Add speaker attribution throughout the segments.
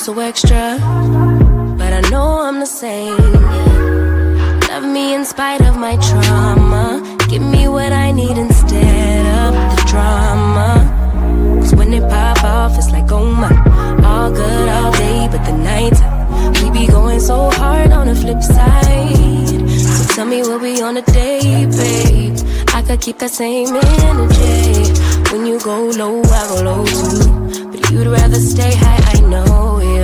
Speaker 1: so extra, but I know I'm the same. Love me in spite of my trauma. Give me what I need instead of the drama. Cause when it pop off, it's like, oh my. All good all day, but the night we be going so hard on the flip side. So tell me what we on a day, babe. I could keep that same energy. When you go low, I go low too. But you'd rather stay high, I know you.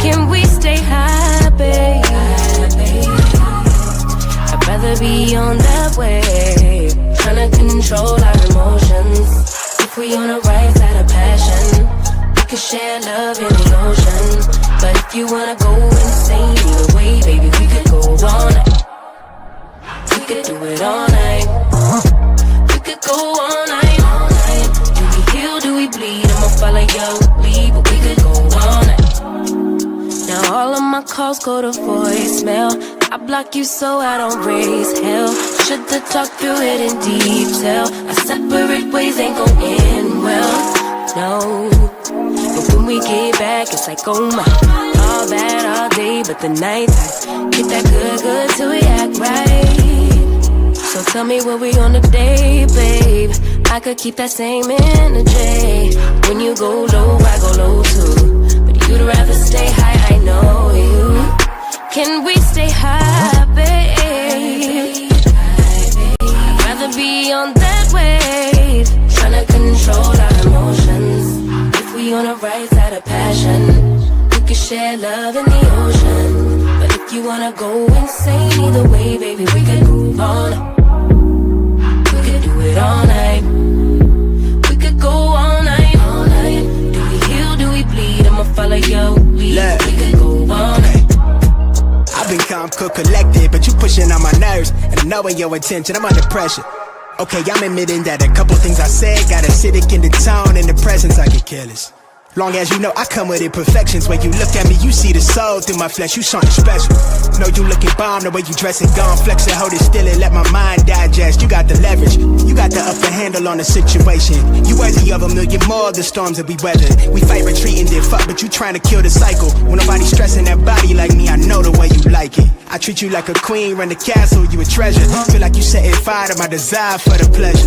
Speaker 1: Can we stay high, babe? I'd rather be on that wave, tryna control our emotions. If we on the right side of passion, we could share love in the ocean. But if you wanna go insane either way, baby, we could go all night. We could do it all night. We could go all night, all night. Do we heal, do we bleed? I'ma follow your lead, but we could go all night. Now all of my calls go to voicemail. I block you so I don't raise hell. Should've talked through it in detail. Our separate ways ain't gon' end well, no. But when we get back, it's like, oh my. All bad all day, but the night time. Get that good till we act right. So tell me what we on the day, babe. I could keep that same energy. When you go low, I go low too. But you'd rather stay high, I know you. Can we stay high, babe? I'd rather be on that wave, tryna control our emotions. If we on the right side of passion, we could share love in the ocean. But if you wanna go insane either way, baby, we could move on. We could do it all night. We could go all night, all night. Do we heal, do we bleed? I'ma follow your lead. We could go all night.
Speaker 2: I've been calm, cool, collected, but you pushing on my nerves. And knowing your attention, I'm under pressure. Okay, I'm admitting that a couple things I said got acidic in the tone. In the presence, I get careless. Long as you know I come with imperfections. When you look at me, you see the soul through my flesh. You something special. Know you looking bomb, the way you dressing, gone flex and hold it still and let my mind digest. You got the leverage, you got the upper handle on the situation. You worthy of a million more of the storms that we weather. We fight retreating, then fuck, but you trying to kill the cycle. When nobody's stressing that body like me, I know the way you like it. I treat you like a queen, run the castle, you a treasure. Feel like you setting fire to my desire for the pleasure.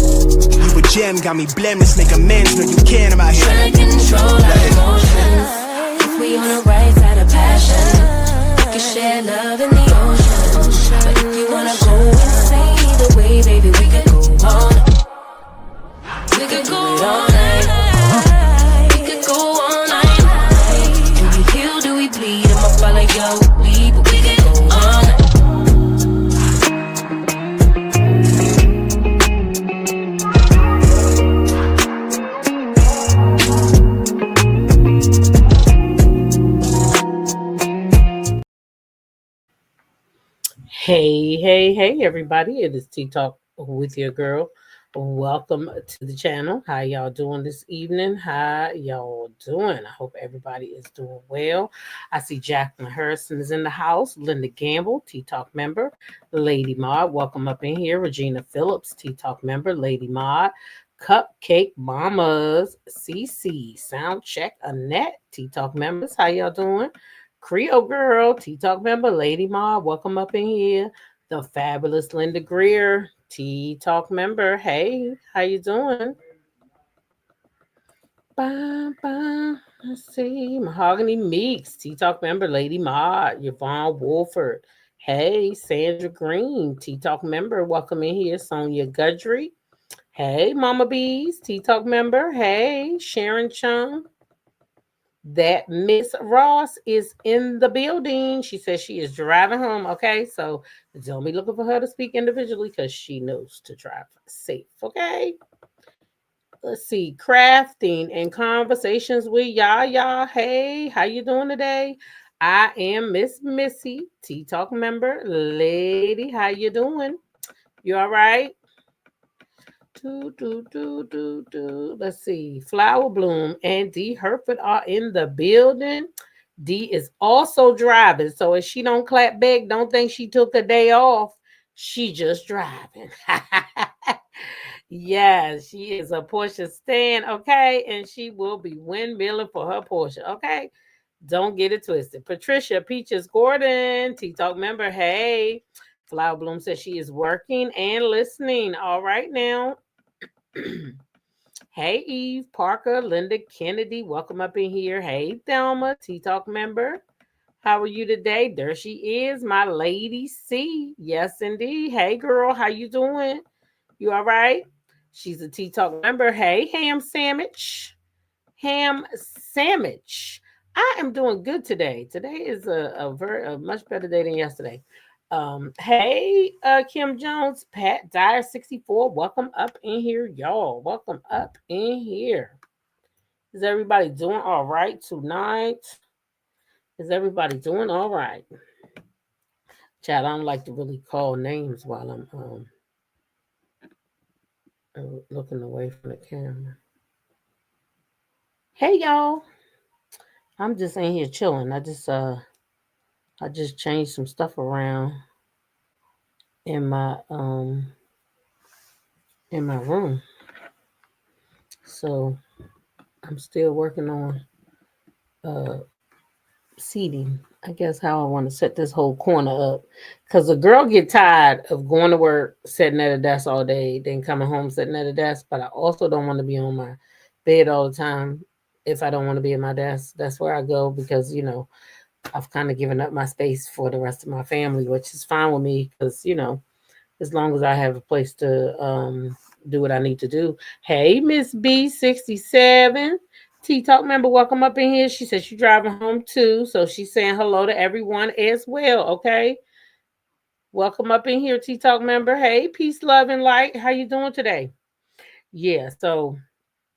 Speaker 2: You a gem, got me blameless, make amends. Know you can, I'm out here
Speaker 1: trying to control our emotions. If we on the right side of passion, we can share love in the ocean. But if you wanna go insane either way, baby, we could go all night. We could go all night. We could go all night. Do we heal, do we bleed? I'ma follow your lead, but we could go all night.
Speaker 3: Hey, everybody. It is Tea Talk with your girl. Welcome to the channel. How y'all doing this evening? How y'all doing? I hope everybody is doing well. I see Jacqueline Harrison is in the house. Linda Gamble, Tea Talk member. Lady Maud, welcome up in here. Regina Phillips, Tea Talk member. Lady Maud. Cupcake Mamas, CC, Sound Check, Annette, Tea Talk members. How y'all doing? Creole Girl, Tea Talk member, Lady Ma, welcome up in here. The fabulous Linda Greer, Tea Talk member. Hey, how you doing? Let's see. Mahogany Meeks, Tea Talk member, Lady Ma, Yvonne Wolford. Hey, Sandra Green, Tea Talk member, welcome in here. Sonia Gudry. Hey, Mama Bees, Tea Talk member. Hey, Sharon Chung. That Miss Ross is in the building. She says she is driving home. Okay, so don't be looking for her to speak individually because she knows to drive safe. Okay. Let's see. Crafting and conversations with y'all. Hey, how you doing today? I am Miss Missy, Tea Talk member. Lady, how you doing? You all right? Let's see. Flower Bloom and D Herford are in the building. D is also driving. So if she don't clap back, don't think she took a day off. She just driving. Yes, she is a Porsche stan, okay? And she will be windmilling for her Porsche, okay? Don't get it twisted. Patricia Peaches Gordon, Tea Talk member. Hey. Flower Bloom says she is working and listening. All right now. Hey, Eve Parker, Linda Kennedy. Welcome up in here. Hey, Thelma, Tea Talk member. How are you today? There she is, my lady C. Yes, indeed. Hey, girl. How you doing? You all right? She's a Tea Talk member. Hey, Ham Sandwich. Ham Sandwich. I am doing good today. Today is a much better day than yesterday. Hey, Kim Jones, Pat Dyer 64. Welcome up in here, y'all. Welcome up in here. Is everybody doing all right tonight? Is everybody doing all right? Chad, I don't like to really call names while I'm looking away from the camera. Hey, y'all. I'm just in here chilling. I just changed some stuff around in my room. So I'm still working on seating. I guess how I want to set this whole corner up. Cause a girl get tired of going to work, sitting at a desk all day, then coming home sitting at a desk. But I also don't want to be on my bed all the time. If I don't want to be at my desk, that's where I go because I've kind of given up my space for the rest of my family, which is fine with me because as long as I have a place to do what I need to do. Hey, Miss B67. Tea Talk member, welcome up in here. She said she's driving home too. So she's saying hello to everyone as well. Okay. Welcome up in here, Tea Talk member. Hey, peace, love, and light. How you doing today? Yeah, so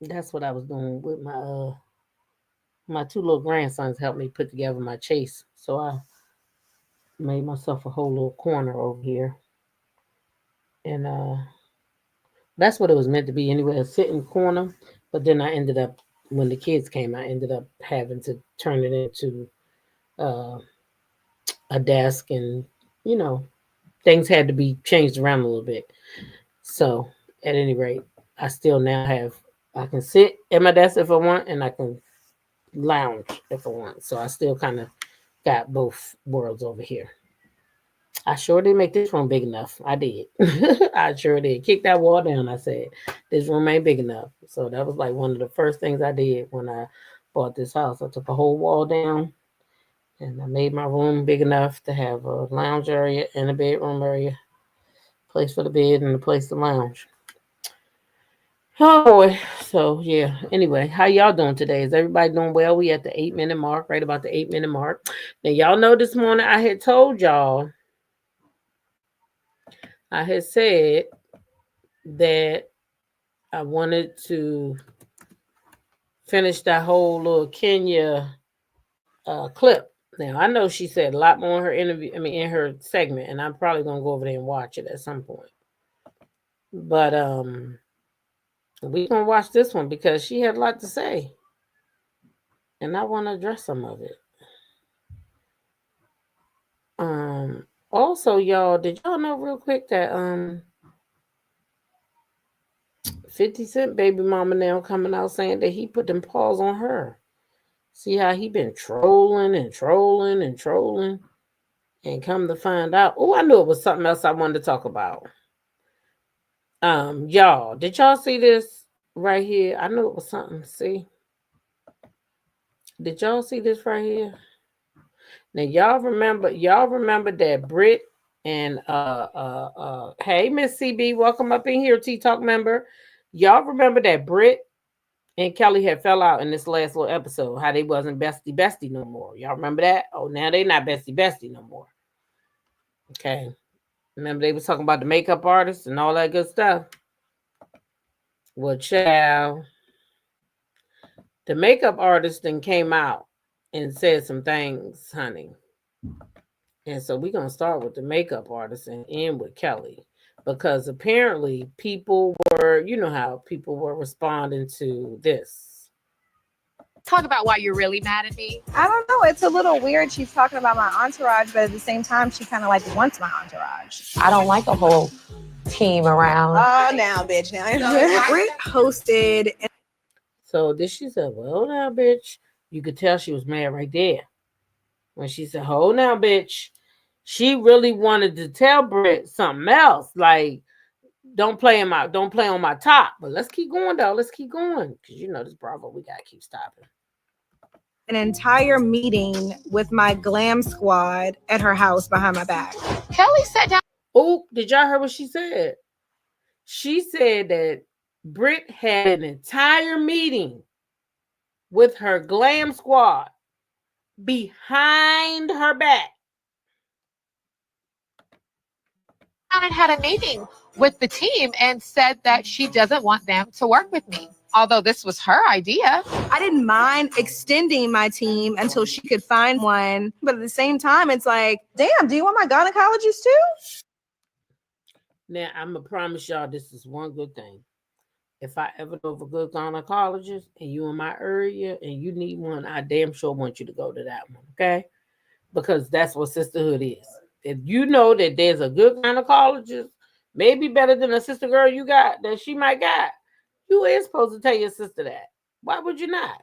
Speaker 3: that's what I was doing with my two little grandsons helped me put together my chase. So I made myself a whole little corner over here. And that's what it was meant to be anyway, a sitting corner. But then I ended up, when the kids came, I ended up having to turn it into a desk, and things had to be changed around a little bit. So at any rate, I still now I can sit at my desk if I want, and I can lounge if I want. So I still kind of got both worlds over here. I sure did make this room big enough. I did. I sure did. Kick that wall down. I said, this room ain't big enough. So that was like one of the first things I did when I bought this house. I took a whole wall down and I made my room big enough to have a lounge area and a bedroom area, place for the bed and a place to lounge. Oh boy. So yeah. Anyway, how y'all doing today? Is everybody doing well? We at the 8-minute mark, right about the 8-minute mark. Now y'all know this morning I had told y'all, I had said that I wanted to finish that whole little Kenya clip. Now I know she said a lot more in her interview, in her segment, and I'm probably gonna go over there and watch it at some point. But we're gonna watch this one because she had a lot to say. And I want to address some of it. Also, y'all, did y'all know real quick that 50 Cent baby mama now coming out saying that he put them paws on her? See how he been trolling and trolling and trolling, and come to find out, I knew it was something else I wanted to talk about. Y'all, did y'all see this right here? I knew it was something. See, did y'all see this right here? Now y'all remember that Brit and hey Miss CB, welcome up in here, Tea Talk member. Y'all remember that Brit and Kelly had fell out in this last little episode, how they wasn't bestie no more. Y'all remember that? Oh, now they not bestie no more. Okay. Remember they was talking about the makeup artist and all that good stuff? Well, child, the makeup artist then came out and said some things, honey. And so we're going to start with the makeup artist and end with Kelly. Because apparently people were, how people were responding to this.
Speaker 4: Talk about why you're really mad at me.
Speaker 5: I don't know. It's a little weird. She's talking about my entourage, but at the same time, she kind of like wants my entourage.
Speaker 4: I don't like a whole team around.
Speaker 5: Oh, now, bitch. Now. Brit hosted.
Speaker 3: So this she said, well, now, bitch, You could tell she was mad right there when she said, "Hold now, bitch." She really wanted to tell Britt something else, like don't play on my top. But let's keep going though. Let's keep going because this Bravo, we gotta keep stopping.
Speaker 5: An entire meeting with my glam squad at her house behind my back.
Speaker 4: Kelly sat down.
Speaker 3: Oh, did y'all hear what she said? She said that Britt had an entire meeting with her glam squad behind her back.
Speaker 4: And had a meeting with the team and said that she doesn't want them to work with me. Although this was her idea.
Speaker 5: I didn't mind extending my team until she could find one. But at the same time, it's like, damn, do you want my gynecologist too?
Speaker 3: Now, I'm going to promise y'all this is one good thing. If I ever know of a good gynecologist and you in my area and you need one, I damn sure want you to go to that one, okay? Because that's what sisterhood is. If you know that there's a good gynecologist, maybe better than a sister girl you got that she might got, you is supposed to tell your sister that. Why would you not?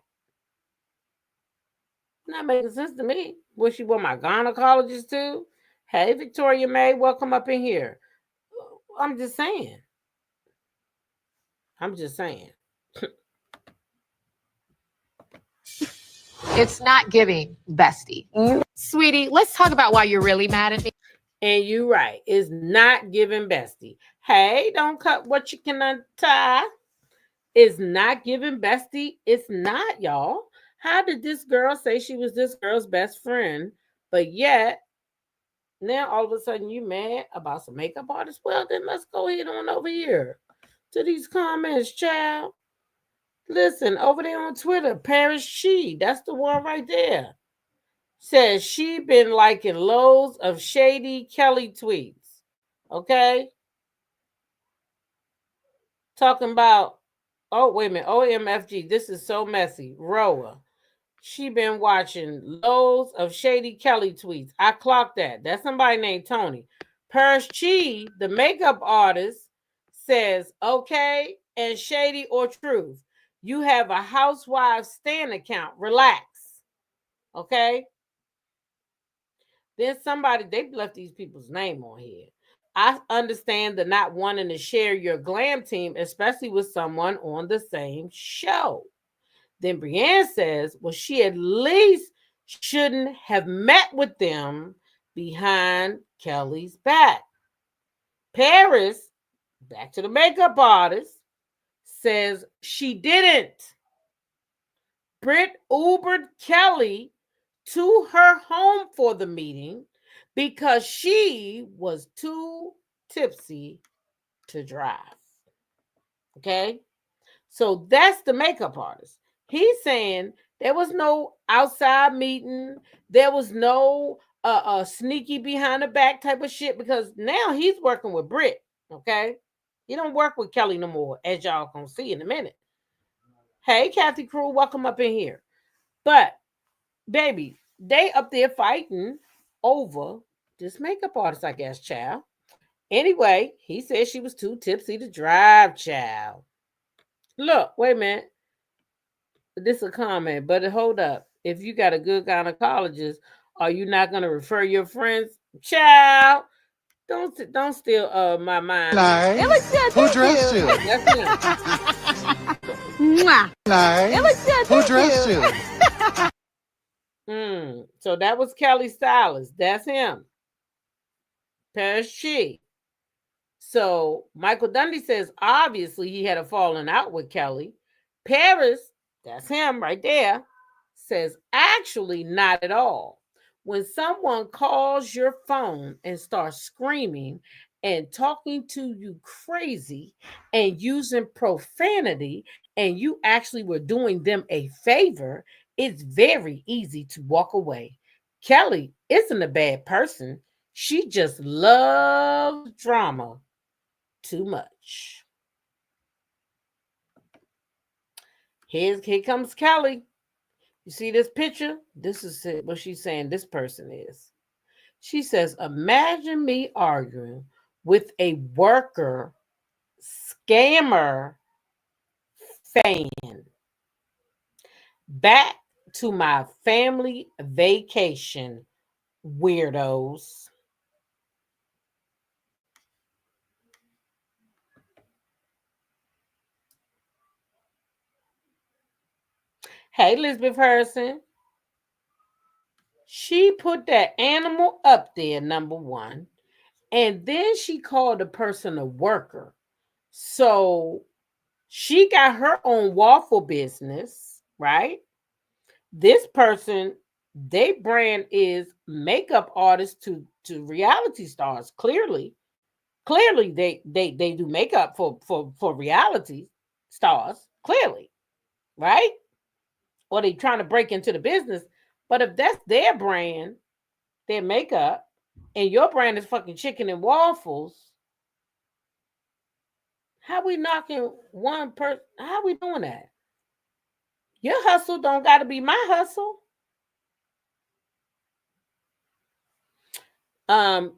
Speaker 3: Not making sense to me. Would she want my gynecologist too? Hey, Victoria May, welcome up in here. I'm just saying.
Speaker 4: It's not giving bestie. Sweetie, let's talk about why you're really mad at me.
Speaker 3: And you're right. It's not giving bestie. Hey, don't cut what you can untie. It's not giving bestie. It's not, y'all. How did this girl say she was this girl's best friend, but yet now all of a sudden you mad about some makeup artists? Well, then let's go ahead on over here to these comments, child. Listen, over there on Twitter, Paris She, that's the one right there, says she been liking loads of shady Kelly tweets. Okay? Talking about, oh, wait a minute, OMFG, this is so messy. Roa, she been watching loads of shady Kelly tweets. I clocked that. That's somebody named Tony. Paris Chi, the makeup artist, says, okay, and shady or truth. You have a housewife Stan account. Relax. Okay? Then somebody, they left these people's name on here. I understand the not wanting to share your glam team, especially with someone on the same show. Then Brienne says, well, she at least shouldn't have met with them behind Kelly's back. Paris, back to the makeup artist, says she didn't. Britt Ubered Kelly to her home for the meeting because she was too tipsy to drive. Okay? So that's the makeup artist. He's saying there was no outside meeting. There was no sneaky behind the back type of shit because now he's working with Britt. Okay? He don't work with Kelly no more, as y'all gonna see in a minute. Hey, Kathy Crew, welcome up in here. But, baby, they up there fighting over this makeup artist, I guess, child. Anyway, he said she was too tipsy to drive, child. Look, wait a minute. This is a comment, but hold up. If you got a good gynecologist, are you not going to refer your friends? Child, don't steal my mind.
Speaker 6: Nice.
Speaker 5: It looks good.
Speaker 6: Who dressed you?
Speaker 3: That's him.
Speaker 6: Nice.
Speaker 5: It looks good.
Speaker 6: Who dressed you?
Speaker 3: So that was Kelly Stylist. That's him. Paris Chi. So Michael Dundee says, obviously he had a falling out with Kelly. Paris, that's him right there, says, actually not at all. When someone calls your phone and starts screaming and talking to you crazy and using profanity, and you actually were doing them a favor, it's very easy to walk away. Kelly isn't a bad person. She just loves drama too much. Here comes Kelly. You see this picture? This is what she's saying this person is. She says, imagine me arguing with a worker scammer fan. Back to my family vacation, weirdos. Hey, Elizabeth Harrison. She put that animal up there, number one. And then she called the person a worker. So she got her own waffle business, right? This person, their brand is makeup artists to reality stars. Clearly they do makeup for reality stars. Clearly, right? Or they trying to break into the business. But if that's their brand, their makeup, and your brand is fucking chicken and waffles, how we knocking one person? How we doing that? Your hustle don't got to be my hustle. And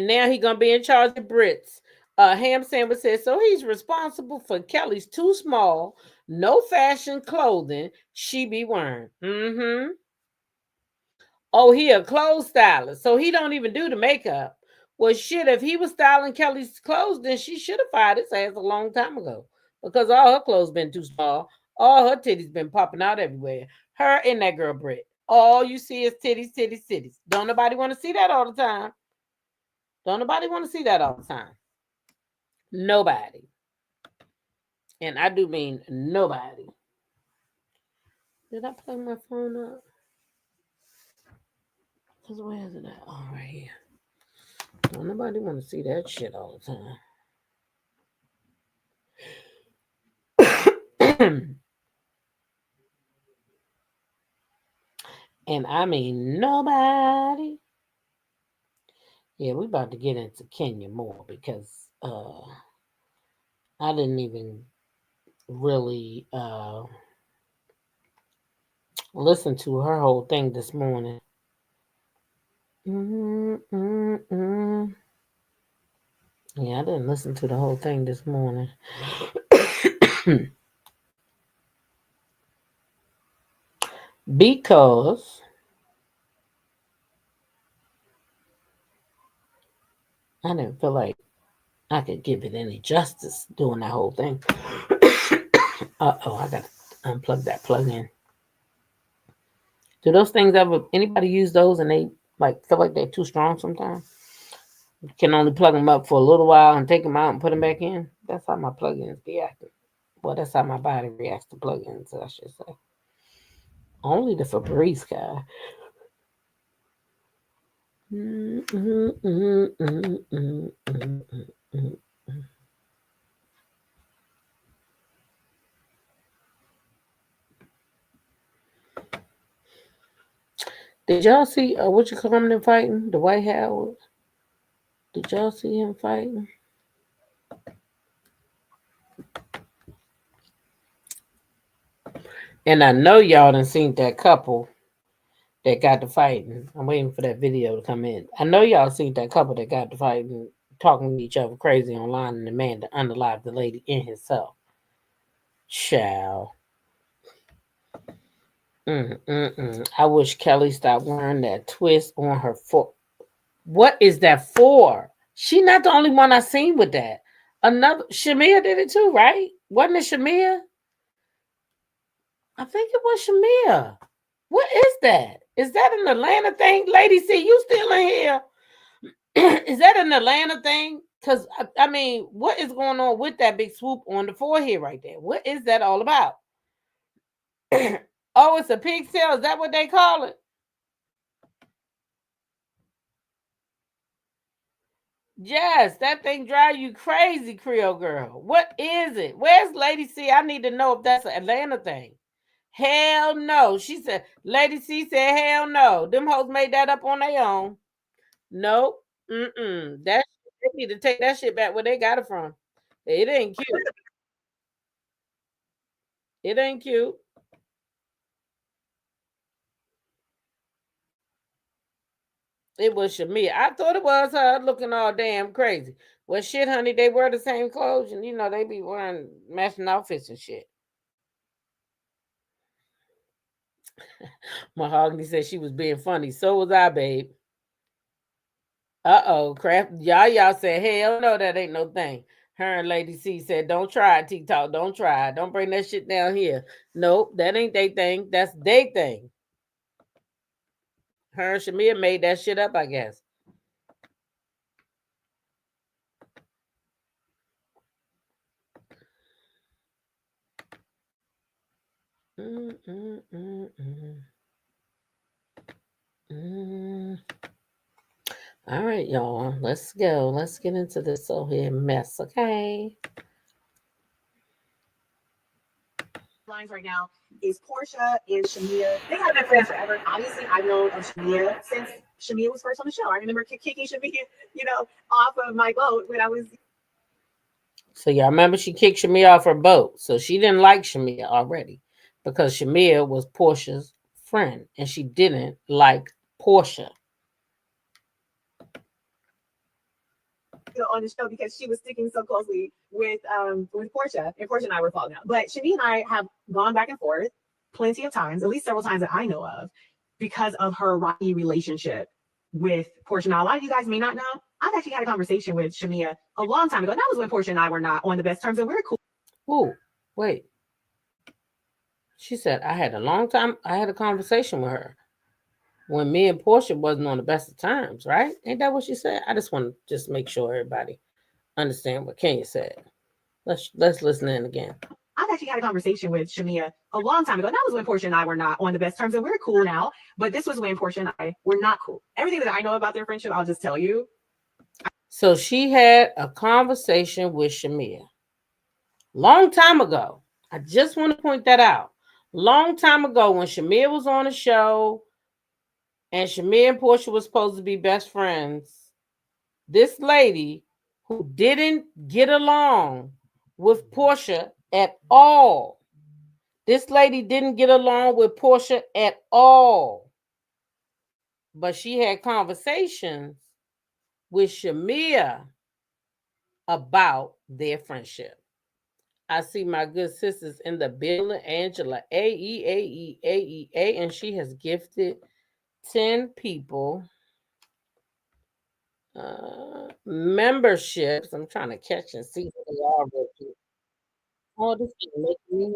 Speaker 3: now he gonna be in charge of Brits. Ham Sandwich says so. He's responsible for Kelly's too small, no fashion clothing she be wearing. Mm-hmm. Oh, he a clothes stylist, so he don't even do the makeup. Well, shit, if he was styling Kelly's clothes, then she should have fired his ass a long time ago because all her clothes been too small. All her titties been popping out everywhere. Her and that girl Brit. All you see is titties, titties, titties. Don't nobody want to see that all the time. Don't nobody want to see that all the time. Nobody. And I do mean nobody. Did I plug my phone up? Because where is it at? Oh, right here. Don't nobody want to see that shit all the time. And I mean nobody. Yeah, we about to get into Kenya more because I didn't even really listen to her whole thing this morning. Yeah, I didn't listen to the whole thing this morning. Because I didn't feel like I could give it any justice doing that whole thing. Uh-oh, I got to unplug that plug in. Do those things ever, anybody use those and they like feel like they're too strong sometimes? You can only plug them up for a little while and take them out and put them back in. That's how my plug-ins be acting. Well, that's how my body reacts to plug-ins, I should say. Only the Febreze guy. Did y'all see what you call him fighting? The White Howard? Did y'all see him fighting? And I know y'all done seen that couple that got to fighting. I'm waiting for that video to come in. I know y'all seen that couple that got to fighting, talking to each other crazy online, and the man to unalive the lady in himself. Child. I wish Kelly stopped wearing that twist on her foot. What is that for? She not the only one I seen with that. Another Shamea did it too, right? Wasn't it Shamea? I think it was Shamea. What is that? Is that an Atlanta thing? Lady C, you still in here? Is that an Atlanta thing? Because, I mean, what is going on with that big swoop on the forehead right there? What is that all about? Oh, it's a pigtail? Is that what they call it? Yes, that thing drive you crazy, Creole girl. What is it? Where's Lady C? I need to know if that's an Atlanta thing. Hell no. She said, Lady C said, hell no. Them hoes made that up on their own. Nope. That they need to take that shit back where they got it from. It ain't cute. It ain't cute. It was Shamia. I thought it was her looking all damn crazy. Well, shit, honey, they wear the same clothes, and you know they be wearing matching outfits and shit. Mahogany said she was being funny. So was I, babe. Uh-oh, crap. Y'all said, hell no, that ain't no thing. Her and Lady C said, don't try it, T-Talk. Don't try it. Don't bring that shit down here. Nope, that ain't they thing. That's they thing. Her and Shamea made that shit up, I guess. All right, y'all. Let's go. Let's get into this over here mess, okay?
Speaker 6: Lines right now is Porsha and Shamea. They have been friends forever. Obviously, I've known of Shamea since Shamea was first on the show. I remember kicking Shamea, off of my boat when I was.
Speaker 3: So y'all remember she kicked Shamea off her boat. So she didn't like Shamea already because Shamea was Porsha's friend and she didn't like Porsha.
Speaker 6: On the show because she was sticking so closely with Porsha, and Porsha and I were falling out. But Shamea and I have gone back and forth plenty of times, at least several times that I know of, because of her rocky relationship with Porsha. Now, a lot of you guys may not know, I've actually had a conversation with Shamea a long time ago. That was when Porsha and I were not on the best terms, and we were cool.
Speaker 3: Oh, wait. She said, I had a conversation with her when me and Porsha wasn't on the best of terms, right? Ain't that what she said? I just want to just make sure everybody understand what Kenya said. Let's listen in again.
Speaker 6: I've actually had a conversation with Shamea a long time ago. That was when Porsha and I were not on the best terms, and we're cool now. But this was when Porsha and I were not cool. Everything that I know about their friendship, I'll just tell you.
Speaker 3: So she had a conversation with Shamea. Long time ago. I just want to point that out. Long time ago when Shamea was on a show and Shamea and Porsha were supposed to be best friends, this lady who didn't get along with Porsha at all. This lady didn't get along with Porsha at all. But she had conversations with Shamea about their friendship. I see my good sisters in the building, Angela AEAE, and she has gifted 10 people memberships. I'm trying to catch and see who they are. Oh, this is making me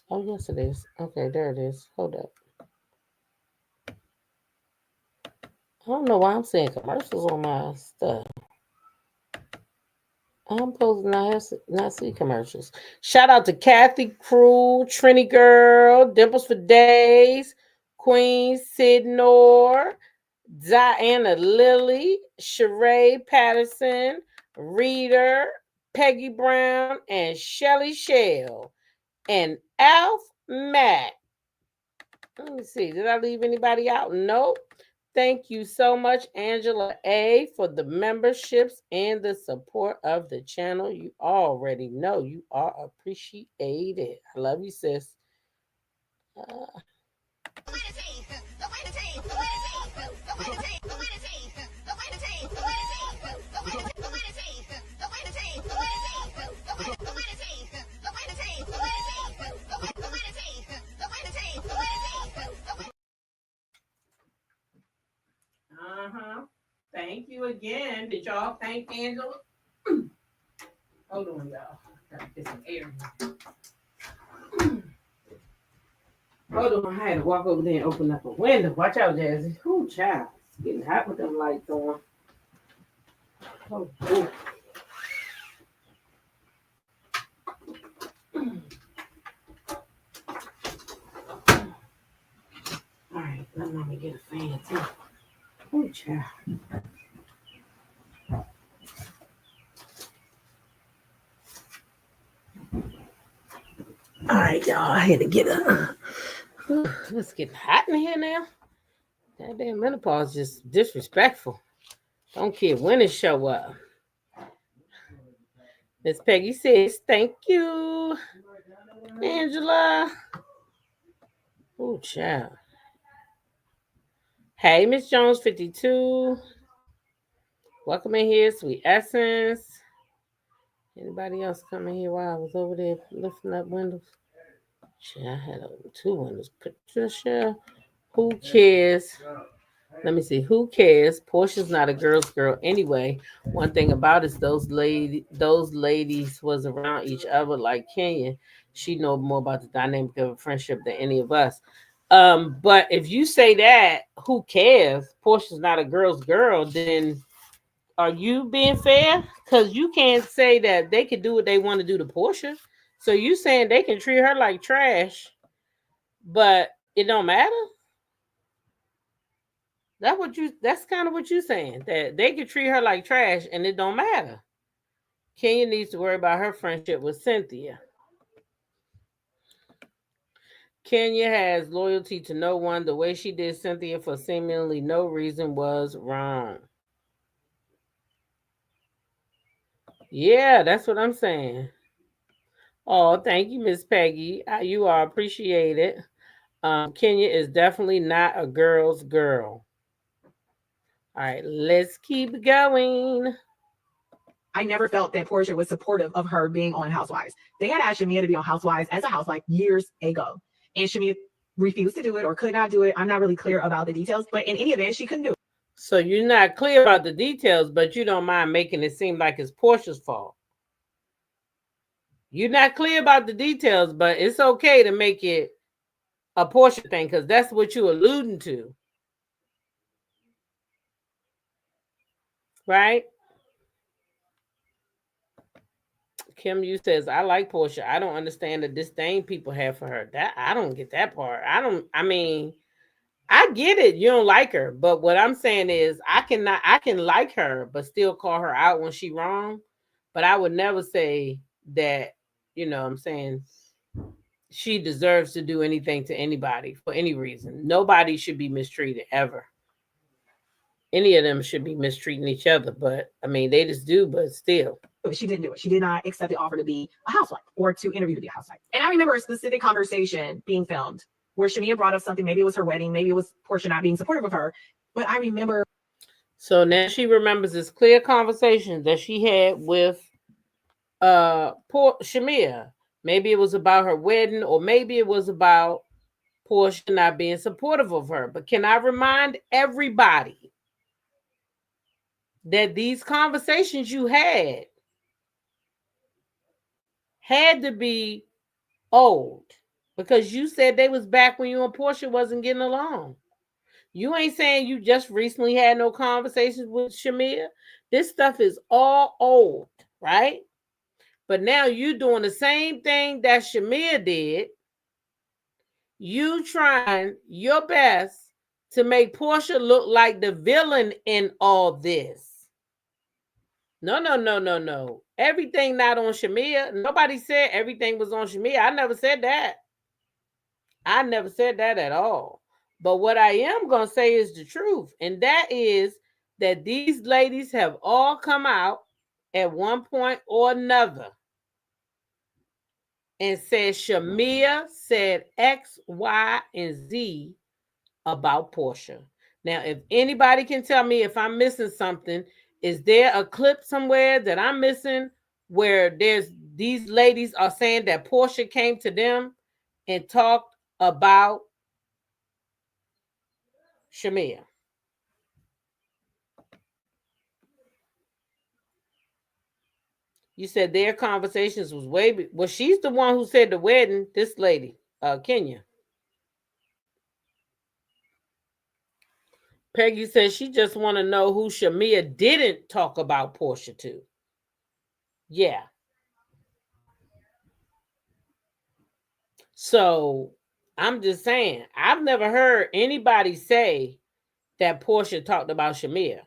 Speaker 3: Oh, yes, it is. Okay, there it is. Hold up. I don't know why I'm seeing commercials on my stuff. I'm supposed to not see commercials. Shout out to Kathy Crew, Trini Girl, Dimples for Days, Queen Sidnor, Diana Lilly, Sheree Patterson, Reader, Peggy Brown, and Shelly Shell, and Alf Mack. Let me see. Did I leave anybody out? Nope. Thank you so much, Angela A, for the memberships and the support of the channel. You already know you are appreciated. I love you, sis. Thank you again. Did y'all thank Angela? Hold on, y'all. Gotta get some air. Hold on, I had to walk over there and open up a window. Watch out, Jazzy. Ooh, child. It's getting hot with them lights on. Oh, ooh. All right, let me get a fan too. Oh, child. All right, y'all. I had to get a. It's getting hot in here now. That damn menopause is just disrespectful. Don't care when it show up. Miss Peggy says, thank you, Angela. Oh, child. Hey, Miss Jones 52. Welcome in here, Sweet Essence. Anybody else coming here while I was over there lifting up windows? Shit, I had two windows. Patricia, who cares? Let me see. Who cares? Portia's not a girl's girl anyway. One thing about it is those ladies was around each other like Kenya. She know more about the dynamic of a friendship than any of us. But if you say that, who cares? Portia's not a girl's girl, then are you being fair? Because you can't say that they can do what they want to do to Portia. So you saying they can treat her like trash, but it don't matter? That's kind of what you're saying. That they can treat her like trash and it don't matter. Kenya needs to worry about her friendship with Cynthia. Kenya has loyalty to no one. The way she did Cynthia for seemingly no reason was wrong. Yeah, that's what I'm saying. Oh, thank you, Miss Peggy. You are appreciated. Kenya is definitely not a girl's girl. All right, let's keep going.
Speaker 6: I never felt that Porsha was supportive of her being on Housewives. They had asked Shamea to be on Housewives as a housewife years ago, and Shamea refused to do it or could not do it. I'm not really clear about the details, but in any event, she couldn't do it.
Speaker 3: So you're not clear about the details, but you don't mind making it seem like it's Portia's fault. You're not clear about the details, but it's okay to make it a Porsha thing because that's what you're alluding to. Right? Kim, you says, I like Porsha. I don't understand the disdain people have for her. That I don't get that part. I mean, I get it. You don't like her. But what I'm saying is I can like her, but still call her out when she wrong. But I would never say that, you know what I'm saying, she deserves to do anything to anybody for any reason. Nobody should be mistreated ever. Any of them should be mistreating each other, but I mean, they just do, but still.
Speaker 6: She didn't do it. She did not accept the offer to be a housewife or to interview to be a housewife. And I remember a specific conversation being filmed where Shamea brought up something. Maybe it was her wedding. Maybe it was Porsha not being supportive of her. But I remember.
Speaker 3: So now she remembers this clear conversation that she had with Shamea. Maybe it was about her wedding, or maybe it was about Porsha not being supportive of her. But can I remind everybody that these conversations you had to be old, because you said they was back when you and Porsha wasn't getting along. You ain't saying you just recently had no conversations with Shamea. This stuff is all old, right? But now you doing the same thing that Shamea did. You trying your best to make Porsha look like the villain in all this. No. Everything not on Shamea. Nobody said everything was on Shamea. I never said that. I never said that at all. But what I am going to say is the truth. And that is that these ladies have all come out at one point or another and said Shamea said X, Y, and Z about Porsha. Now, if anybody can tell me if I'm missing something, is there a clip somewhere that I'm missing where these ladies are saying that Porsha came to them and talked about Shamea? You said their conversations was well, she's the one who said the wedding, this lady, Kenya. Peggy says she just want to know who Shamea didn't talk about Porsha to. Yeah. So I'm just saying, I've never heard anybody say that Porsha talked about Shamea.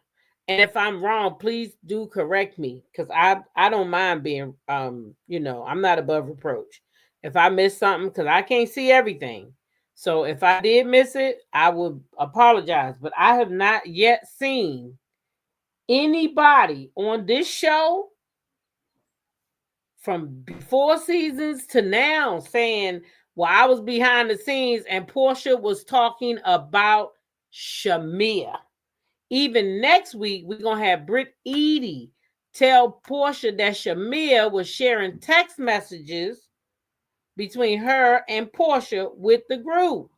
Speaker 3: And if I'm wrong, please do correct me, because I don't mind being, I'm not above reproach. If I miss something, because I can't see everything. So if I did miss it, I would apologize. But I have not yet seen anybody on this show from before seasons to now saying, well, I was behind the scenes and Porsha was talking about Shamea. Even next week, we're going to have Britt Eady tell Porsha that Shamea was sharing text messages between her and Porsha with the group.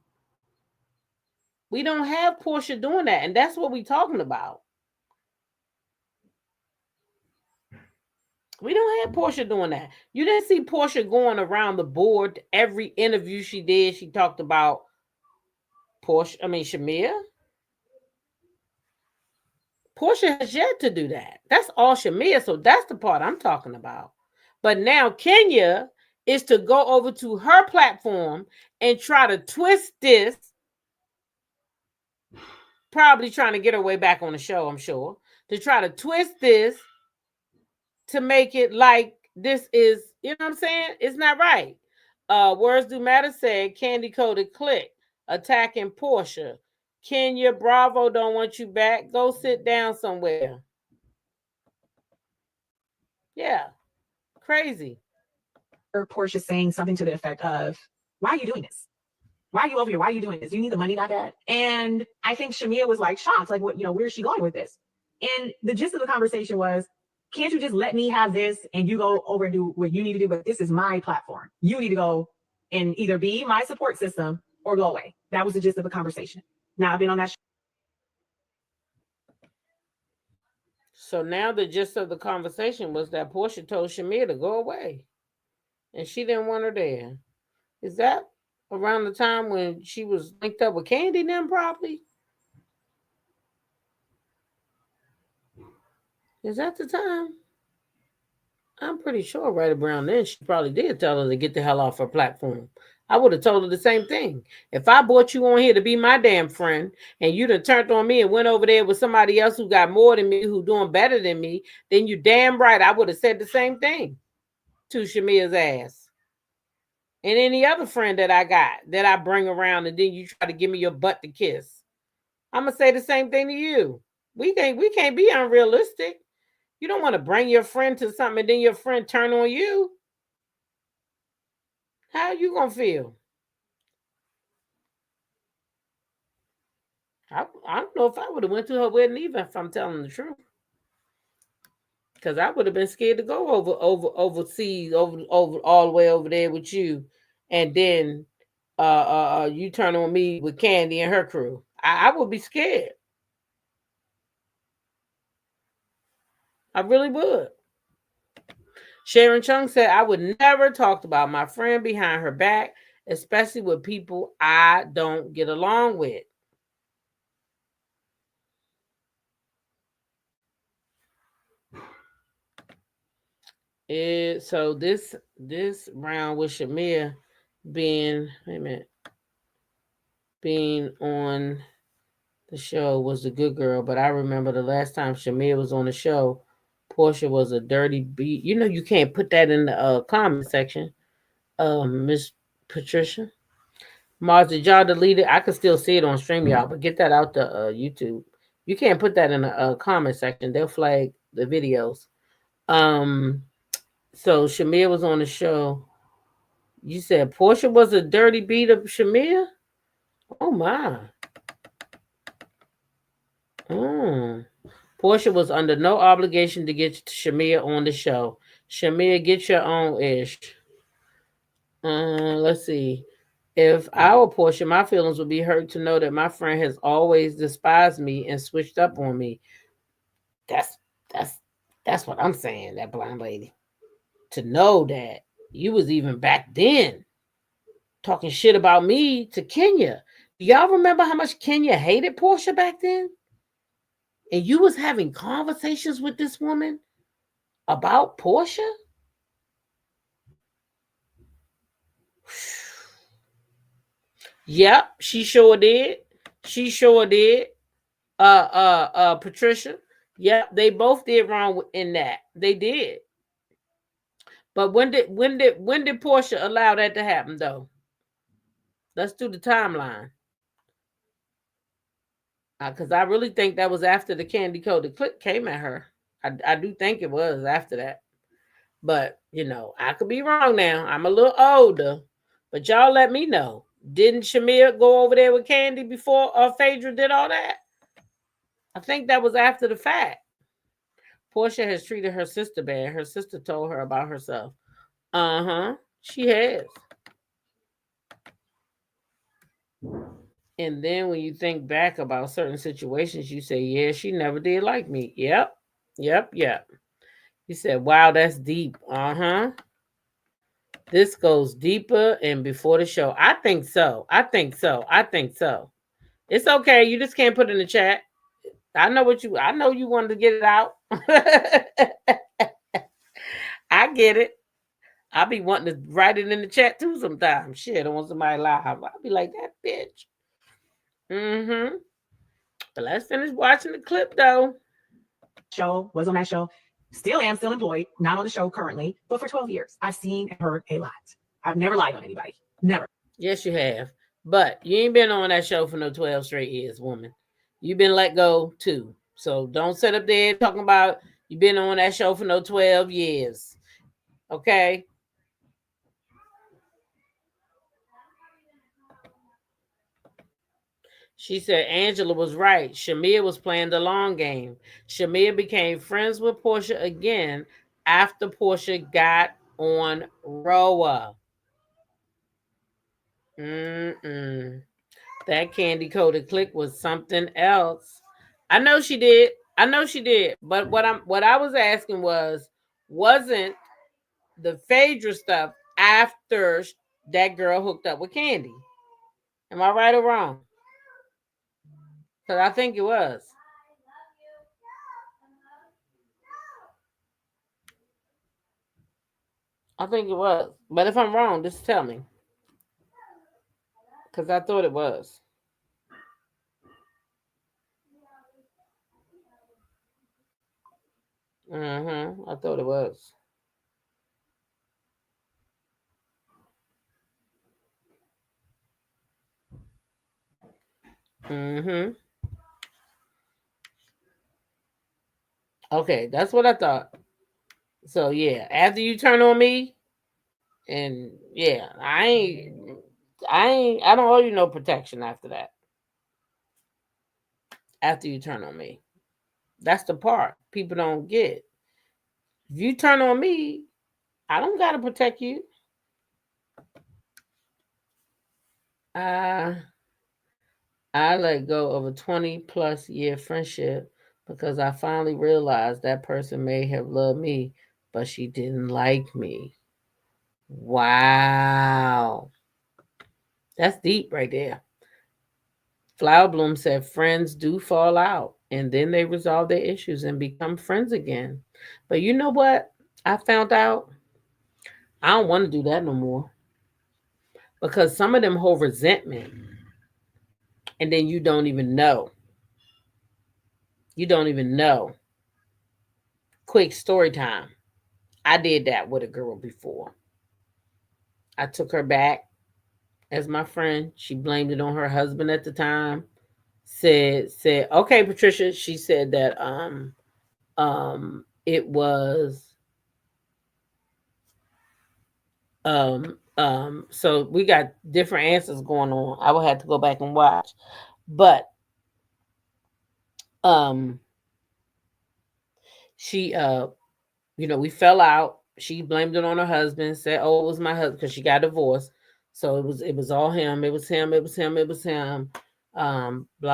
Speaker 3: We don't have Porsha doing that, and that's what we're talking about. We don't have Porsha doing that. You didn't see Porsha going around the board. Every interview she did, she talked about Shamea. Porsha has yet to do that. That's all Shamea, so that's the part I'm talking about. But now Kenya is to go over to her platform and try to twist this, probably trying to get her way back on the show, I'm sure, to try to twist this to make it like this is, you know what I'm saying? It's not right. Words Do Matter said, Candy Coded Click, attacking Porsha. Kenya, Bravo don't want you back. Go sit down somewhere. Yeah, crazy.
Speaker 6: Porsha saying something to the effect of, why are you doing this? Why are you over here? Why are you doing this? Do you need the money like that? And I think Shamea was like shocked, like, what, where's she going with this? And the gist of the conversation was, can't you just let me have this and you go over and do what you need to do? But this is my platform. You need to go and either be my support system or go away. That was the gist of the conversation. Now I've been on that show.
Speaker 3: So now the gist of the conversation was that Porsha told Shamea to go away. And she didn't want her there. Is that around the time when she was linked up with Candy then probably? Is that the time? I'm pretty sure right around then she probably did tell her to get the hell off her platform. I would have told her the same thing. If I brought you on here to be my damn friend and you done turned on me and went over there with somebody else who got more than me, who doing better than me, then you damn right I would have said the same thing to Shamea's ass. And any other friend that I got that I bring around and then you try to give me your butt to kiss. I'm going to say the same thing to you. We can't be unrealistic. You don't want to bring your friend to something and then your friend turn on you. How are you going to feel? I don't know if I would have went to her wedding even, if I'm telling the truth. Because I would have been scared to go overseas, over all the way over there with you. And then you turn on me with Candy and her crew. I would be scared. I really would. Sharon Chung said, I would never talk about my friend behind her back, especially with people I don't get along with. So this round with Shamea being on the show was a good girl, but I remember the last time Shamea was on the show, Porsha was a dirty beat. You know you can't put that in the comment section, Miss Patricia. Mars, did y'all delete it? I can still see it on StreamYard, but get that out the YouTube. You can't put that in the comment section. They'll flag the videos. So Shamea was on the show. You said Porsha was a dirty beat of Shamea? Oh my. Porsha was under no obligation to get Shamea on the show. Shamea, get your own ish. Let's see. If I were Porsha, my feelings would be hurt to know that my friend has always despised me and switched up on me. That's what I'm saying, that blind lady. To know that you was even back then talking shit about me to Kenya. Do y'all remember how much Kenya hated Porsha back then? And you was having conversations with this woman about Porsha? Yep, she sure did. She sure did. Patricia. Yep, they both did wrong in that. They did. But when did Porsha allow that to happen though? Let's do the timeline. Because I really think that was after the Candy Coded Click came at her. I do think it was after that. But, I could be wrong now. I'm a little older. But y'all let me know. Didn't Shamea go over there with Candy before Phaedra did all that? I think that was after the fact. Porsha has treated her sister bad. Her sister told her about herself. Uh-huh. She has. And then when you think back about certain situations, you say, yeah, she never did like me. Yep. Yep. Yep. You said, wow, that's deep. Uh-huh. This goes deeper and before the show. I think so. I think so. I think so. It's okay. You just can't put it in the chat. I know you wanted to get it out. I get it. I be wanting to write it in the chat too sometimes. Shit, I want somebody live. I'll be like, that bitch. Mm-hmm. But let's finish watching the clip though.
Speaker 6: Show was on that show. Still am still employed, not on the show currently, but for 12 years. I've seen and heard a lot. I've never lied on anybody. Never.
Speaker 3: Yes, you have. But you ain't been on that show for no 12 straight years, woman. You've been let go too. So don't sit up there talking about you've been on that show for no 12 years. Okay? She said Angela was right. Shamea was playing the long game. Shamea became friends with Porsha again after Porsha got on Roa. That candy coated click was something else. I know she did. But what I was asking was, wasn't the Phaedra stuff after that girl hooked up with Candy? Am I right or wrong? Because I think it was. I think it was. But if I'm wrong, just tell me. Because I thought it was. I thought it was. Okay, that's what I thought. So yeah, after you turn on me, and yeah, I don't owe you no protection after that. After you turn on me. That's the part people don't get. If you turn on me, I don't gotta protect you. I let go of a 20+ year friendship because I finally realized that person may have loved me, but she didn't like me. Wow. That's deep right there. Flower Bloom said friends do fall out and then they resolve their issues and become friends again. But you know what? I found out I don't want to do that no more. Because some of them hold resentment and then you don't even know. You don't even know. Quick story time. I did that with a girl before. I took her back as my friend. She blamed it on her husband at the time. Said, okay, Patricia. She said that it was so we got different answers going on. I will have to go back and watch. But she we fell out. She blamed it on her husband, said, oh, it was my husband because she got divorced. So it was all him. It was him. Blah,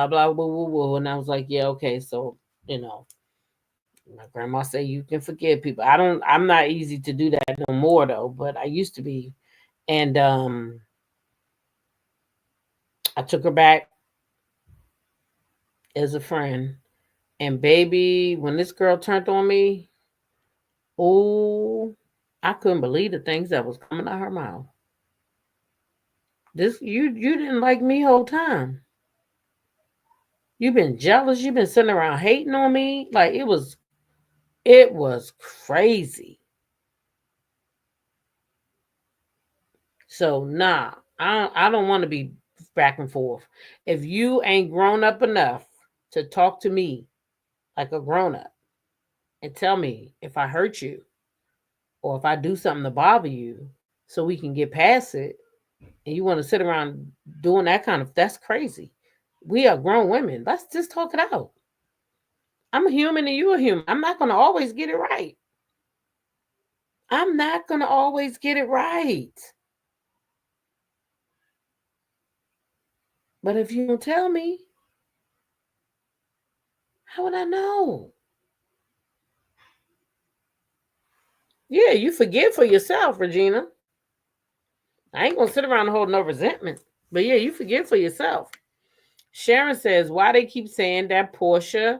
Speaker 3: blah, woo, woo, woo. And I was like, yeah, okay. So, my grandma said you can forgive people. I'm not easy to do that no more though, but I used to be. And I took her back as a friend. And baby, when this girl turned on me, oh, I couldn't believe the things that was coming out her mouth. This you didn't like me whole time. You've been jealous. You've been sitting around hating on me. Like it was crazy. So nah, I don't want to be back and forth. If you ain't grown up enough to talk to me like a grown up and tell me if I hurt you or if I do something to bother you so we can get past it, and you want to sit around doing that that's crazy. We are grown women. Let's just talk it out. I'm a human and you're a human. I'm not going to always get it right. I'm not going to always get it right. But if you don't tell me, how would I know? Yeah, you forgive for yourself, Regina. I ain't going to sit around and hold no resentment. But yeah, you forgive for yourself. Sharon says, why they keep saying that Porsha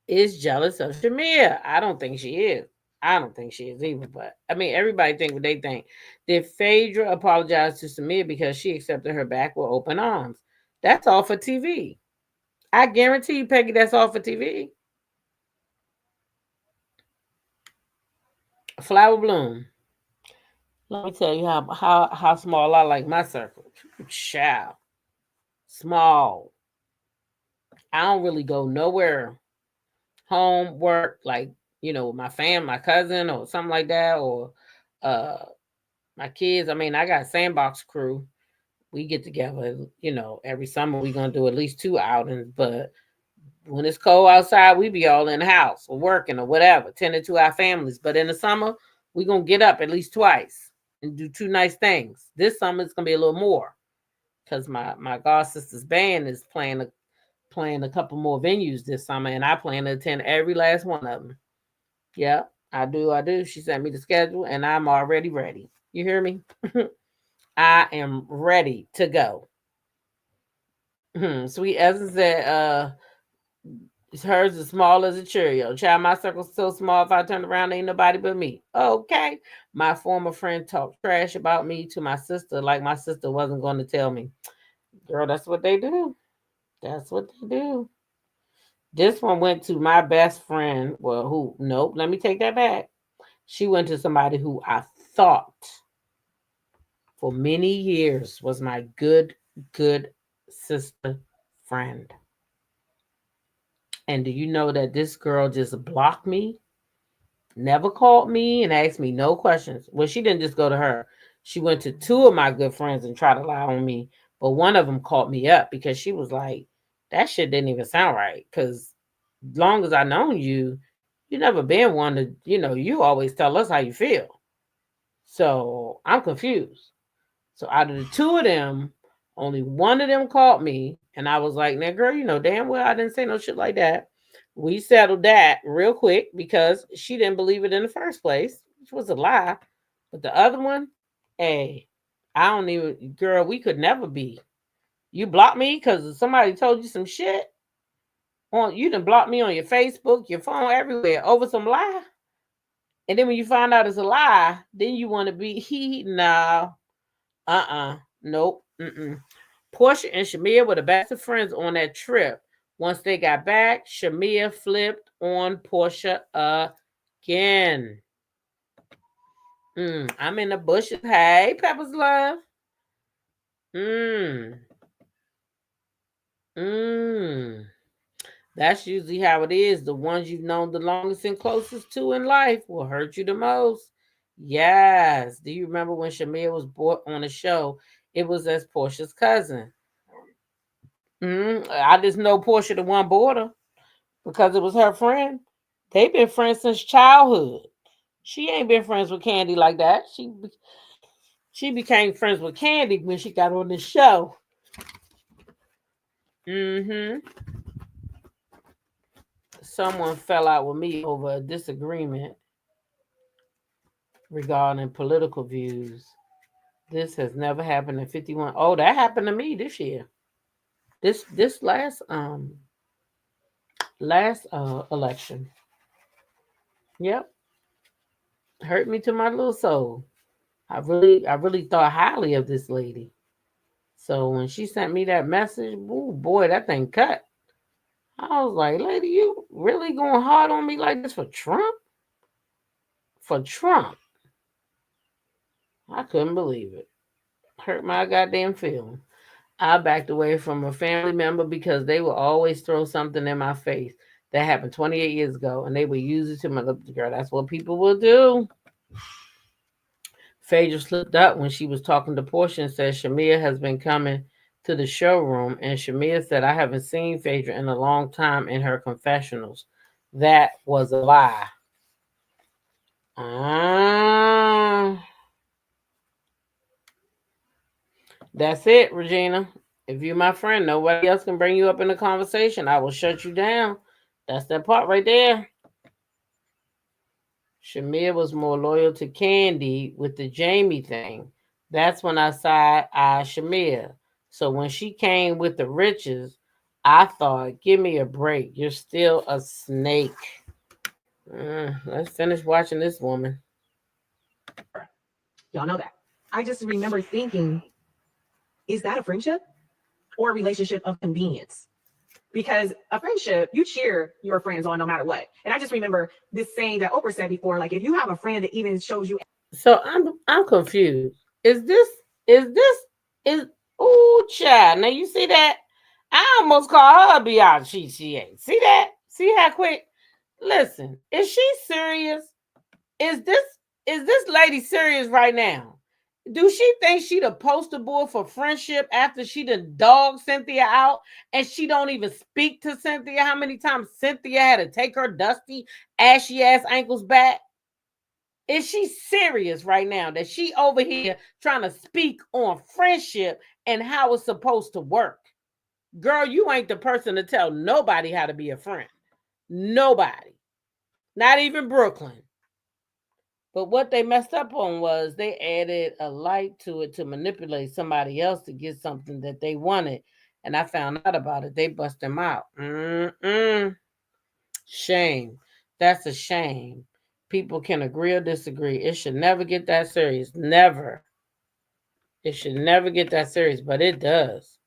Speaker 3: is jealous of Shamea? I don't think she is. I don't think she is either. But I mean, everybody think what they think. Did Phaedra apologize to Shamea because she accepted her back with open arms? That's all for TV. I guarantee you, Peggy, that's all for TV. Flower Bloom. Let me tell you how small I like my circle. Child. Small. I don't really go nowhere. Home, work, like, you know, my fam, my cousin or something like that, or my kids. I mean, I got Sandbox crew. We get together, you know, every summer we're gonna do at least 2 outings, but when it's cold outside, we be all in the house or working or whatever, tending to our families. But in the summer, we're gonna get up at least twice and do 2 nice things. This summer it's gonna be a little more because my god sister's band is playing a couple more venues this summer, and I plan to attend every last one of them. Yeah, I do. She sent me the schedule, and I'm already ready. You hear me? I am ready to go. Sweet Essence said, hers is small as a Cheerio. Child, my circle's so small, if I turn around, ain't nobody but me. Okay. My former friend talked trash about me to my sister, like my sister wasn't going to tell me. Girl, that's what they do. That's what they do. This one went to my best friend. Well, nope, let me take that back. She went to somebody who I thought for many years was my good sister friend. And do you know that this girl just blocked me? Never called me and asked me no questions. Well, she didn't just go to her. She went to 2 of my good friends and tried to lie on me. But one of them called me up because she was like, that shit didn't even sound right. Because long as I known you, you never been one to, you know, you always tell us how you feel. So I'm confused. So out of the 2 of them, only one of them called me. And I was like, now, girl, you know damn well I didn't say no shit like that. We settled that real quick because she didn't believe it in the first place, which was a lie. But the other one, hey, I don't even, girl, we could never be. You blocked me because somebody told you some shit. You done blocked me on your Facebook, your phone, everywhere over some lie. And then when you find out it's a lie, then you want to be, no, nope, Porsha and Shamea were the best of friends on that trip. Once they got back, Shamea flipped on Porsha again. I'm in the bushes. Hey, Pepper's Love. That's usually how it is. The ones you've known the longest and closest to in life will hurt you the most. Yes. Do you remember when Shamea was brought on a show? It was as Porsha's cousin. I just know Porsha the one border because it was her friend. They've been friends since childhood. She ain't been friends with Candy like that. She became friends with Candy when she got on the show. Someone fell out with me over a disagreement regarding political views. This has never happened in 51. Oh, that happened to me this year. This last election. Yep. Hurt me to my little soul. I really thought highly of this lady. So when she sent me that message, ooh, boy, that thing cut. I was like, lady, you really going hard on me like this for Trump? For Trump. I couldn't believe it. Hurt my goddamn feeling. I backed away from a family member because they would always throw something in my face. That happened 28 years ago, and they would use it to my girl. That's what people will do. Phaedra slipped up when she was talking to Porsha and said Shamea has been coming to the showroom, and Shamea said, I haven't seen Phaedra in a long time in her confessionals. That was a lie. Ah. That's it, Regina. If you're my friend, nobody else can bring you up in the conversation. I will shut you down. That's that part right there. Shamea was more loyal to Candy with the Jamie thing. That's when I side-eyed Shamea. So when she came with the riches, I thought, give me a break. You're still a snake. Let's finish watching this woman.
Speaker 6: Y'all know that. I just remember thinking, is that a friendship or a relationship of convenience? Because a friendship, you cheer your friends on no matter what. And I just remember this saying that Oprah said before, like, if you have a friend that even shows you.
Speaker 3: So I'm confused. Is oh child. Now you see that? I almost call her a Biatch. She ain't. See that? See how quick? Listen, is she serious? Is this lady serious right now? Do she think she the poster boy for friendship after she done dog Cynthia out and she don't even speak to Cynthia? How many times Cynthia had to take her dusty, ashy ass ankles back? Is she serious right now that she over here trying to speak on friendship and how it's supposed to work? Girl, you ain't the person to tell nobody how to be a friend. Nobody. Not even Brooklyn. But what they messed up on was they added a light to it to manipulate somebody else to get something that they wanted. And I found out about it. They bust them out. Shame. That's a shame. People can agree or disagree. It should never get that serious. Never. It should never get that serious, but it does.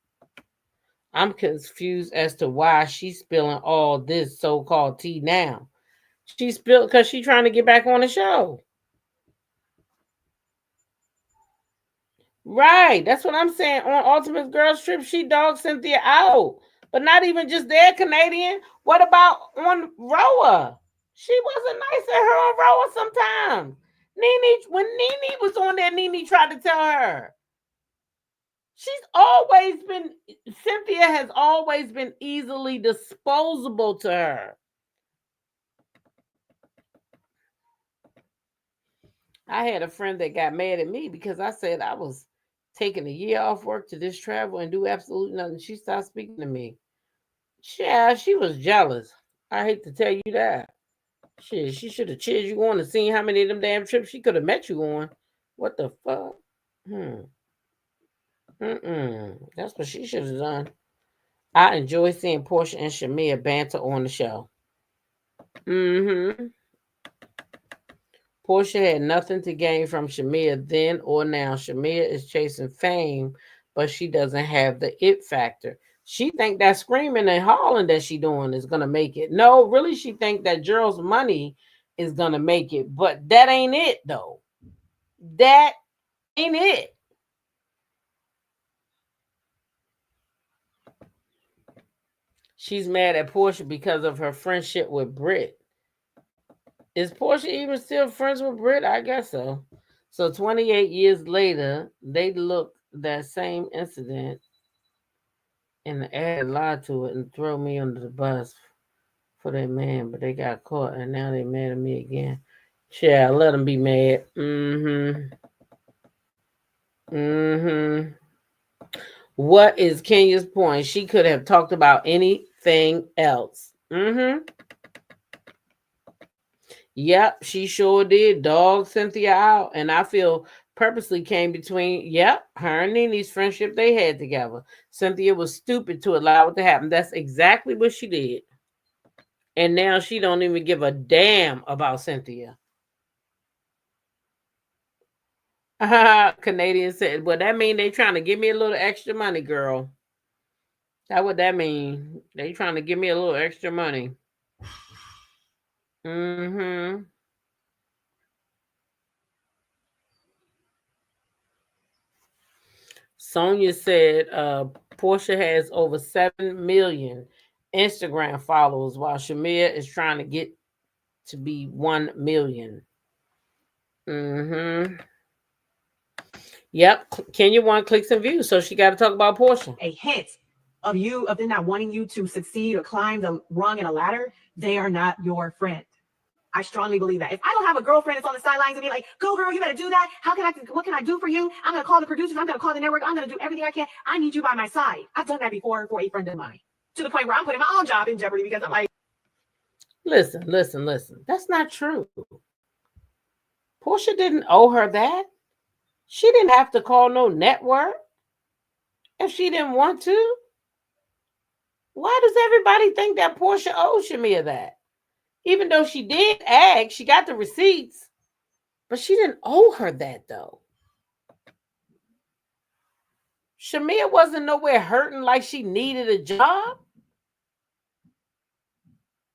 Speaker 3: I'm confused as to why she's spilling all this so-called tea now. She spilled because she's trying to get back on the show. Right. That's what I'm saying. On Ultimate Girls Trip, she dogged Cynthia out. But not even just there, Canadian. What about on Roa? She wasn't nice at her on Roa sometimes. When Nene was on there, Nene tried to tell her. Cynthia has always been easily disposable to her. I had a friend that got mad at me because I said I was taking a year off work to just travel and do absolutely nothing. She stopped speaking to me. Yeah, she was jealous. I hate to tell you that. Shit, she should have cheered you on and seen how many of them damn trips she could have met you on. What the fuck? That's what she should have done. I enjoy seeing Porsha and Shamea banter on the show. Porsha had nothing to gain from Shamea then or now. Shamea is chasing fame, but she doesn't have the it factor. She think that screaming and hollering that she doing is gonna make it. No, really, she think that Gerald's money is gonna make it, but that ain't it though. That ain't it. She's mad at Porsha because of her friendship with Britt. Is Porsha even still friends with Britt? I guess so. So 28 years later, they look that same incident and add a lot to it and throw me under the bus for that man, but they got caught and now they mad at me again. Yeah, let them be mad. What is Kenya's point? She could have talked about anything else. Yep, she sure did. Dog Cynthia out. And I feel purposely came between, her and Nene's friendship they had together. Cynthia was stupid to allow it to happen. That's exactly what she did. And now she don't even give a damn about Cynthia. Canadian said, well, that mean they trying to give me a little extra money, girl. That what that mean. They trying to give me a little extra money. Sonia said Porsha has over 7 million Instagram followers while Shamea is trying to get to be 1 million. Yep. Kenya won clicks and views, so she got to talk about Porsha.
Speaker 6: A hint of them not wanting you to succeed or climb the rung in a ladder, they are not your friend. I strongly believe that. If I don't have a girlfriend that's on the sidelines and be like, go girl, you better do that. What can I do for you? I'm going to call the producers. I'm going to call the network. I'm going to do everything I can. I need you by my side. I've done that before for a friend of mine, to the point where I'm putting my own job in jeopardy because I'm like,
Speaker 3: listen. That's not true. Porsha didn't owe her that. She didn't have to call no network if she didn't want to. Why does everybody think that Porsha owes Shamea that? Even though she did ask, she got the receipts, but she didn't owe her that though. Shamea wasn't nowhere hurting like she needed a job.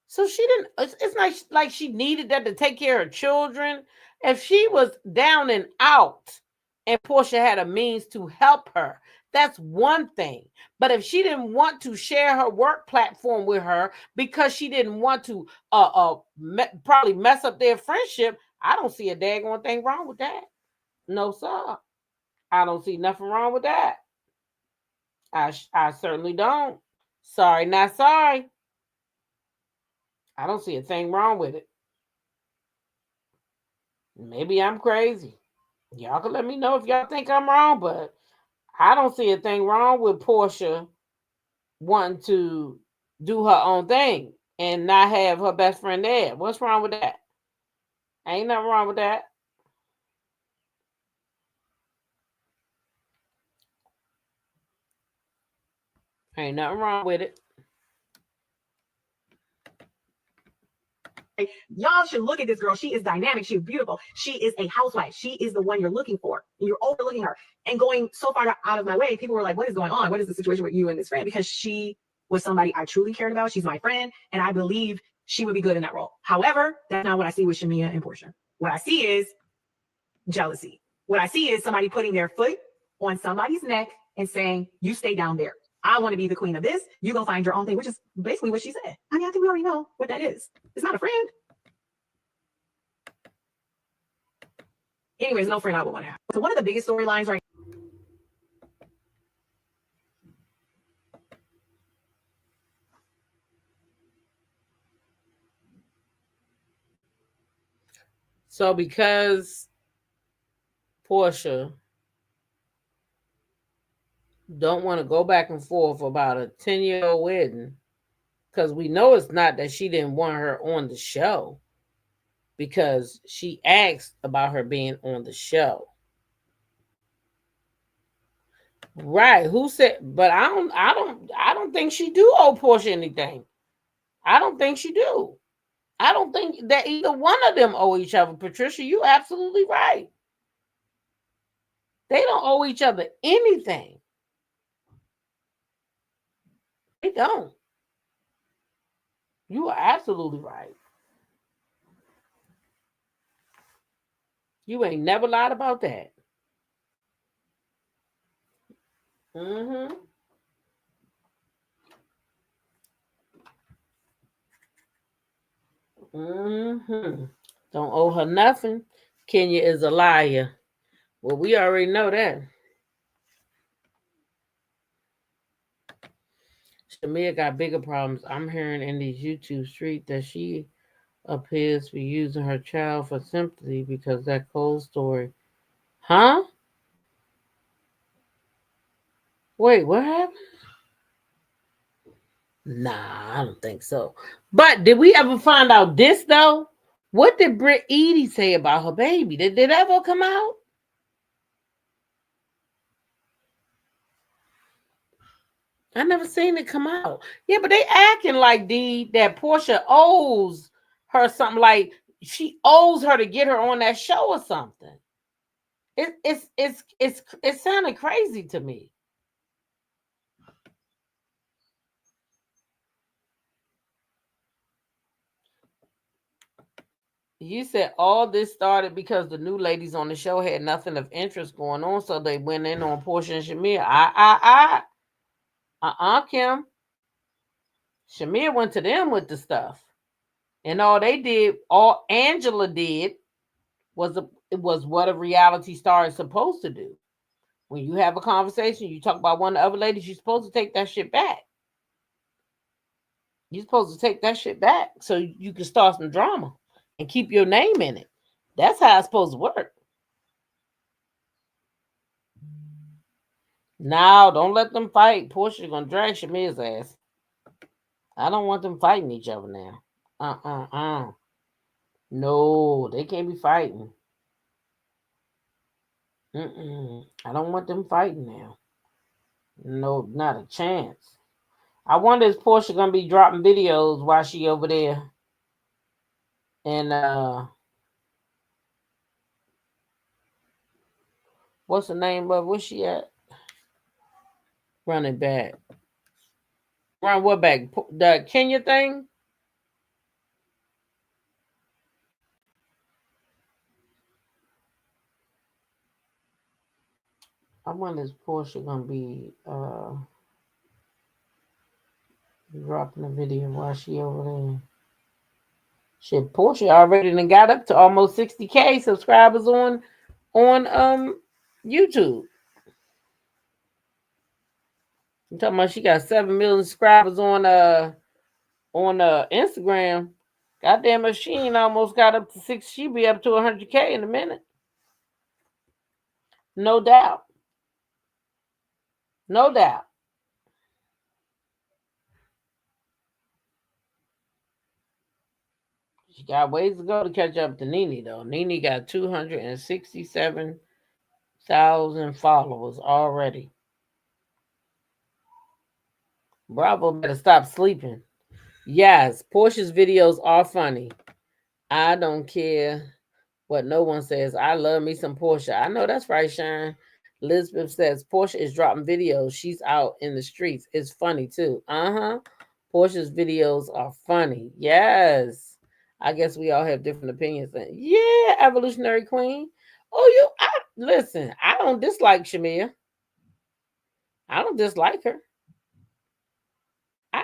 Speaker 3: So she didn't, it's not like she needed that to take care of children. If she was down and out and Porsha had a means to help her, that's one thing. But if she didn't want to share her work platform with her because she didn't want to probably mess up their friendship, I don't see a daggone thing wrong with that. No, sir. I don't see nothing wrong with that. I certainly don't. Sorry, not sorry. I don't see a thing wrong with it. Maybe I'm crazy. Y'all can let me know if y'all think I'm wrong, but I don't see a thing wrong with Porsha wanting to do her own thing and not have her best friend there. What's wrong with that? Ain't nothing wrong with that. Ain't nothing wrong with it.
Speaker 6: y'all should look at this girl. She is dynamic. She's beautiful. She is a housewife. She is the one you're looking for. You're overlooking her and going so far out of my way. People were like, what is going on? What is the situation with you and this friend? Because she was somebody I truly cared about. She's my friend. And I believe she would be good in that role. However, that's not what I see with Shamea and Porsha. What I see is jealousy. What I see is somebody putting their foot on somebody's neck and saying, you stay down there. I want to be the queen of this. You go find your own thing, which is basically what she said. I mean, I think we already know what that is. It's not a friend. Anyways, no friend I would want to have. So one of the biggest storylines right
Speaker 3: So because Porsha don't want to go back and forth about a 10-year-old wedding, because we know it's not that she didn't want her on the show, because she asked about her being on the show. Right. Who said? But I don't think she do owe Porsha anything. I don't think she do. I don't think that either one of them owe each other. Patricia, you absolutely right. They don't owe each other anything. They don't. You are absolutely right. You ain't never lied about that. Mm-hmm. Mm-hmm. Don't owe her nothing. Kenya is a liar. Well, we already know that. Shamea got bigger problems. I'm hearing in these YouTube streets that she appears to be using her child for sympathy because that cold story. Huh? Wait, what happened? Nah, I don't think so. But did we ever find out this though? What did Britt Edie say about her baby? Did it ever come out? I never seen it come out. Yeah, but they acting like that Porsha owes her something, like she owes her to get her on that show or something. It sounded crazy to me. You said all this started because the new ladies on the show had nothing of interest going on, so they went in on Porsha and Shamea. Kim. Shamea went to them with the stuff, and all Angela did was what a reality star is supposed to do. When you have a conversation, you talk about one of the other ladies, you're supposed to take that shit back. You're supposed to take that shit back so you can start some drama and keep your name in it. That's how it's supposed to work. Now, don't let them fight. Porscha's gonna drag Shamea's ass. I don't want them fighting each other now. No, they can't be fighting. I don't want them fighting now. No, not a chance. I wonder is Porsha gonna be dropping videos while she over there and what's the name of where's she at? Running back. Run what back? The Kenya thing? I wonder is Porsha gonna be dropping a video while she over there. Shit, Porsha already done got up to almost 60K subscribers on YouTube. I'm talking about she got 7 million subscribers on Instagram. Goddamn, if she ain't almost got up to 6, she be up to 100K in a minute. No doubt. No doubt. She got ways to go to catch up to Nene, though. Nene got 267,000 followers already. Bravo better stop sleeping. Yes, Porscha's videos are funny. I don't care what no one says. I love me some Porsha. I know that's right, Sharon. Elizabeth says Porsha is dropping videos. She's out in the streets. It's funny too. Porscha's videos are funny. Yes. I guess we all have different opinions. Yeah, Evolutionary Queen. Oh, listen, I don't dislike Shamea. I don't dislike her. I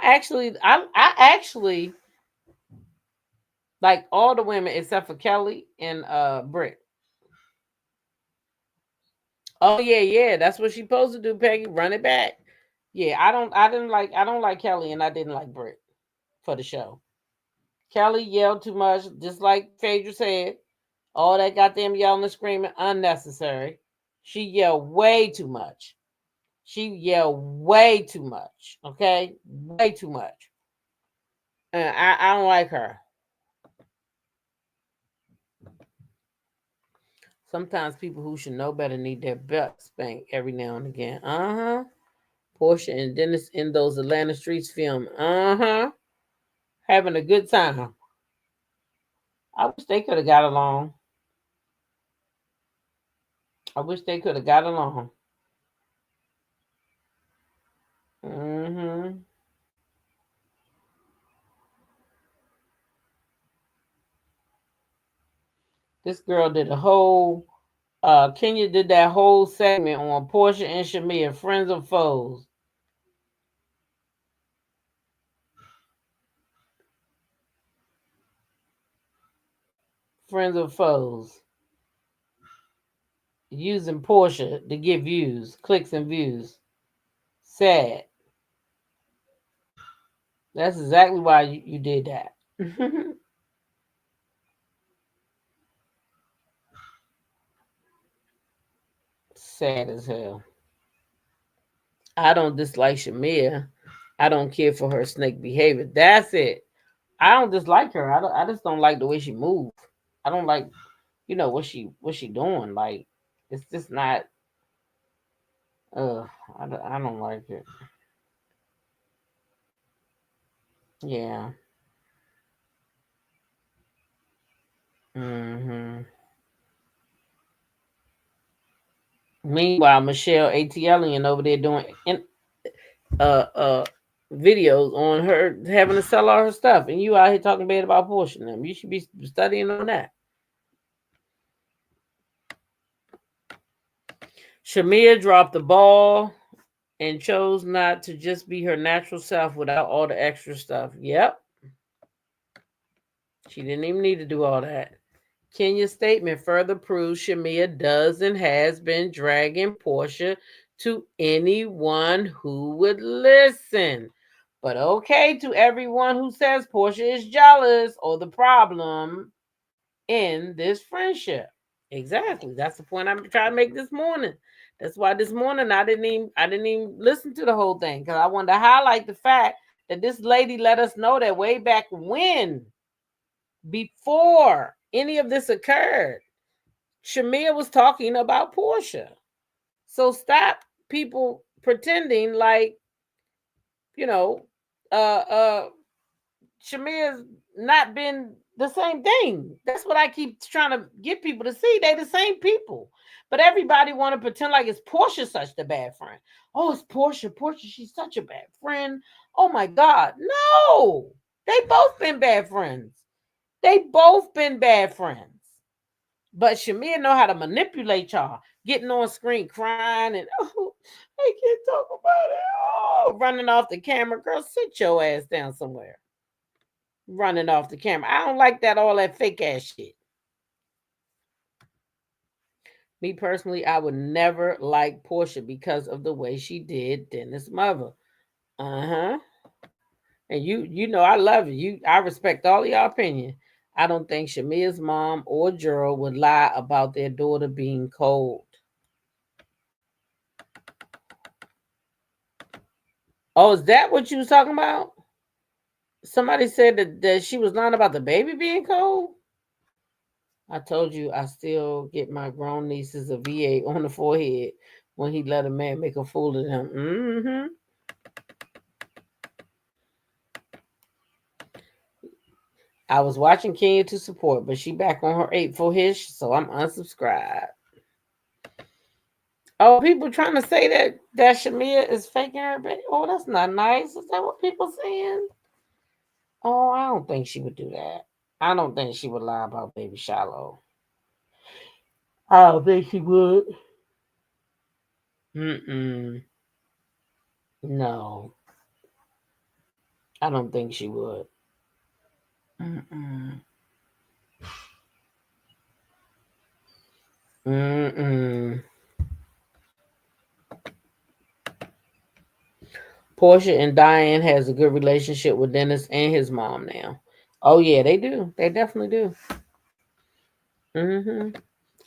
Speaker 3: actually like all the women except for Kelly and Britt. Oh yeah, that's what she's supposed to do, Peggy. Run it back. Yeah, I don't like Kelly and I didn't like Britt for the show. Kelly yelled too much, just like Phaedra said. All that goddamn yelling and screaming, unnecessary. She yelled way too much. Okay? Way too much. And I don't like her. Sometimes people who should know better need their butt spanked every now and again. Porsha and Dennis in those Atlanta streets film. Having a good time. I wish they could have got along. This girl did a whole Kenya did that whole segment on Porsha and Shamea, friends or foes. Friends or foes. Using Porsha to get views, clicks and views. Sad. That's exactly why you did that. Sad as hell. I don't dislike Shamea. I don't care for her snake behavior. That's it. I don't dislike her. I just don't like the way she moves. I don't like, what she doing. Like, it's just not. I don't like it. Yeah. Meanwhile, Michelle ATLian over there doing videos on her having to sell all her stuff, and you out here talking bad about Porsha and them. You should be studying on that. Shamea dropped the ball and chose not to just be her natural self without all the extra stuff. Yep. She didn't even need to do all that. Kenya's statement further proves Shamea does and has been dragging Porsha to anyone who would listen. But okay to everyone who says Porsha is jealous or the problem in this friendship. Exactly. That's the point I'm trying to make this morning. That's why this morning I didn't even listen to the whole thing, because I wanted to highlight the fact that this lady let us know that way back when, before any of this occurred, Shamea was talking about Porsha. So stop people pretending like, you know, Shamea's not been the same thing. That's what I keep trying to get people to see. They the same people. But everybody want to pretend like it's Porsha such the bad friend. Oh, it's Porsha. Porsha, she's such a bad friend. Oh my God. No. They both been bad friends. They both been bad friends. But Shamea know how to manipulate y'all. Getting on screen crying and, oh, I can't talk about it. Oh, running off the camera. Girl, sit your ass down somewhere. Running off the camera. I don't like that, all that fake ass shit. Me personally, I would never like Porsha because of the way she did Dennis' mother. Uh-huh. And you know I love you. I respect all your opinion. I don't think Shamea's mom or Gerald would lie about their daughter being cold. Oh, is that what you was talking about? Somebody said that she was lying about the baby being cold. I told you I still get my grown nieces a VA on the forehead when he let a man make a fool of them. Mm-hmm. I was watching Kenya to support, but she back on her 8-4-ish, so I'm unsubscribed. Oh, people trying to say that Shamea is faking her baby. Oh, that's not nice. Is that what people saying? Oh, I don't think she would do that. I don't think she would lie about baby Shiloh. I don't think she would. Mm-mm. No. I don't think she would. Mm-mm. Mm-mm. Porsha and Diane has a good relationship with Dennis and his mom now. Oh yeah, they do. They definitely do. Mm-hmm.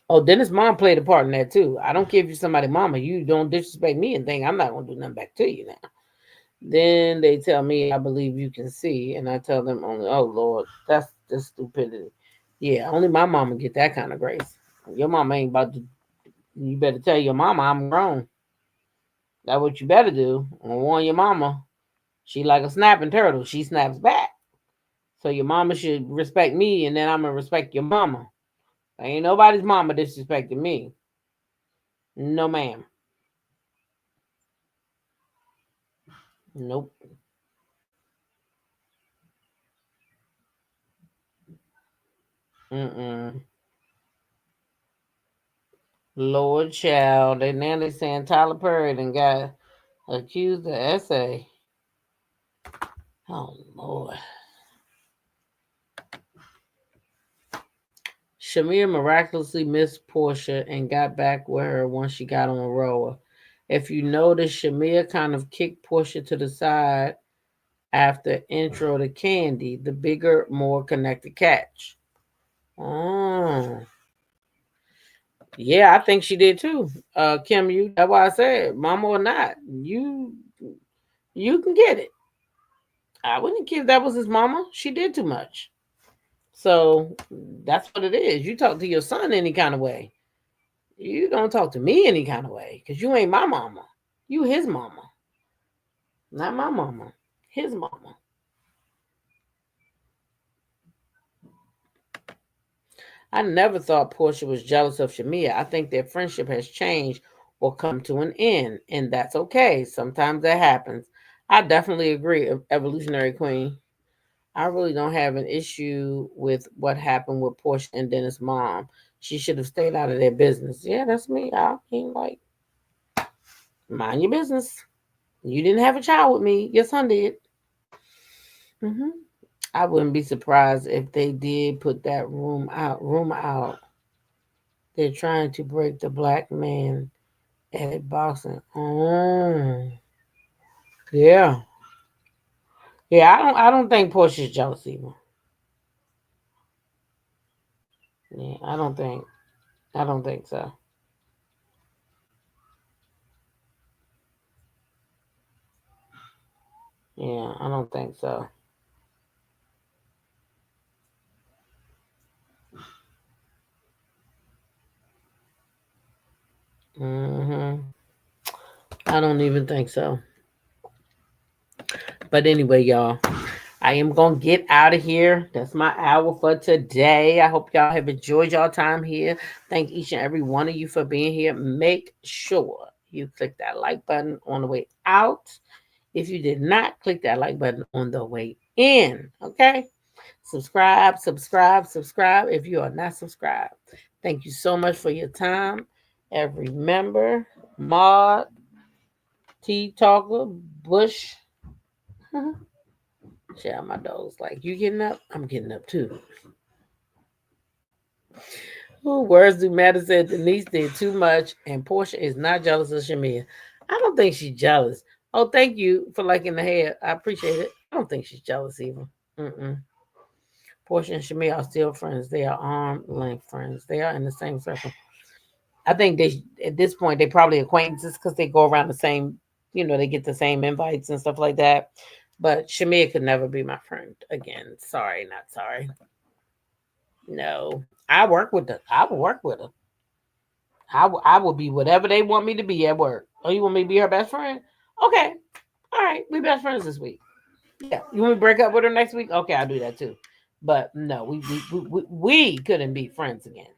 Speaker 3: Oh, Dennis' mom played a part in that too. I don't care if you're somebody's mama. You don't disrespect me and think I'm not gonna do nothing back to you now. Then they tell me I believe you can see, and I tell them only, oh Lord, that's just stupidity. Yeah, only my mama get that kind of grace. Your mama ain't about to. You better tell your mama I'm grown. That's what you better do. And warn your mama. She like a snapping turtle. She snaps back. So your mama should respect me, and then I'm gonna respect your mama. Ain't nobody's mama disrespecting me. No, ma'am. Nope. Mm-mm. Lord child. Now they saying Tyler Perry and got accused of essay. Oh Lord. Shamea miraculously missed Porsha and got back with her once she got on a roller. If you notice, Shamea kind of kicked Porsha to the side after intro to Candy, the bigger, more connected catch. Oh. Yeah, I think she did too. Kim, that's why I said, mama or not, you can get it. I wouldn't give that was his mama. She did too much. So that's what it is. You talk to your son any kind of way. You don't talk to me any kind of way because you ain't my mama. You his mama. Not my mama. His mama. I never thought Porsha was jealous of Shamea. I think their friendship has changed or come to an end, and that's okay. Sometimes that happens. I definitely agree, Evolutionary Queen. I really don't have an issue with what happened with Porsha and Dennis' mom. She should have stayed out of their business. Yeah, that's me. I mean, like, mind your business. You didn't have a child with me. Your son did. Mm-hmm. I wouldn't be surprised if they did put that room out. Room out. They're trying to break the black man at boxing. Oh, yeah, yeah. I don't think Portia's jealous either. Yeah, I don't think so. Yeah, I don't think so. Hmm. I don't even think so. But anyway, y'all, I am gonna get out of here. That's my hour for today. I hope y'all have enjoyed y'all time here. Thank each and every one of you for being here. Make sure you click that like button on the way out. If you did not, click that like button on the way in. Okay. Subscribe, subscribe, subscribe if you are not subscribed. Thank you so much for your time. Every member, Maud, Tea Talker, Bush. Share my dogs. Like, you getting up? I'm getting up too. Ooh, words do matter, said Denise did too much, and Portia is not jealous of Shamia. I don't think she's jealous. Oh, thank you for liking the hair. I appreciate it. I don't think she's jealous even. Mm-mm. Portia and Shamia are still friends. They are arm length friends. They are in the same circle. I think they at this point they probably acquaintances because they go around the same, they get the same invites and stuff like that. But Shamia could never be my friend again. Sorry, not sorry. No, I work with her. I will work with her. I will be whatever they want me to be at work. Oh, you want me to be her best friend? Okay, all right, we best friends this week. Yeah, you want me to break up with her next week? Okay, I'll do that too. But no, we couldn't be friends again.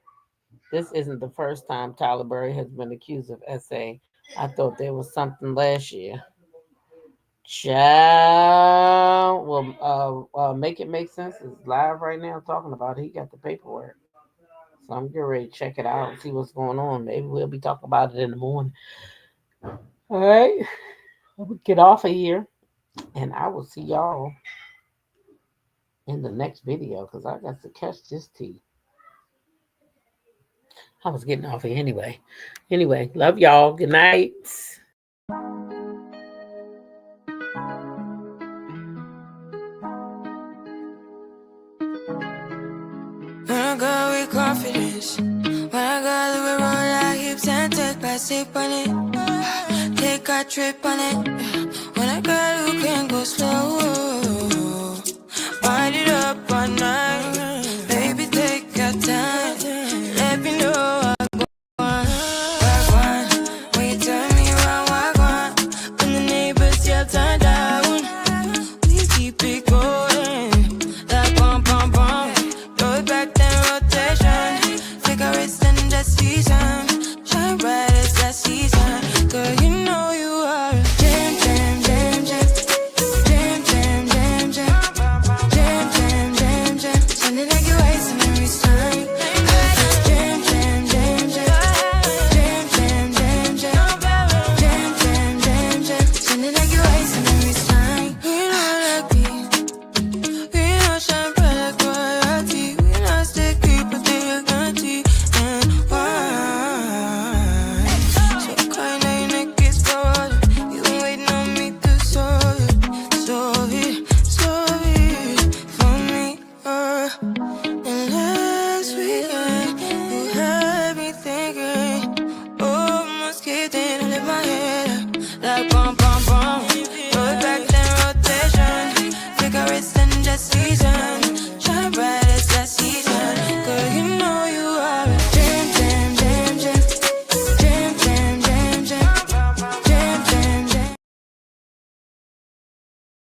Speaker 3: This isn't the first time Tyler Berry has been accused of SA. I thought there was something last year. Child, well, make it make sense is live right now talking about it. He got the paperwork, so I'm getting ready to check it out and see what's going on. Maybe we'll be talking about it in the morning. All right, we'll get off of here, and I will see y'all in the next video because I got to catch this tea. I was getting off here anyway. Anyway, love y'all. Good night.
Speaker 1: When I go with confidence, when I go to it, roll like hips and take back sip on it. Take a trip on it. When I go, you can go slow.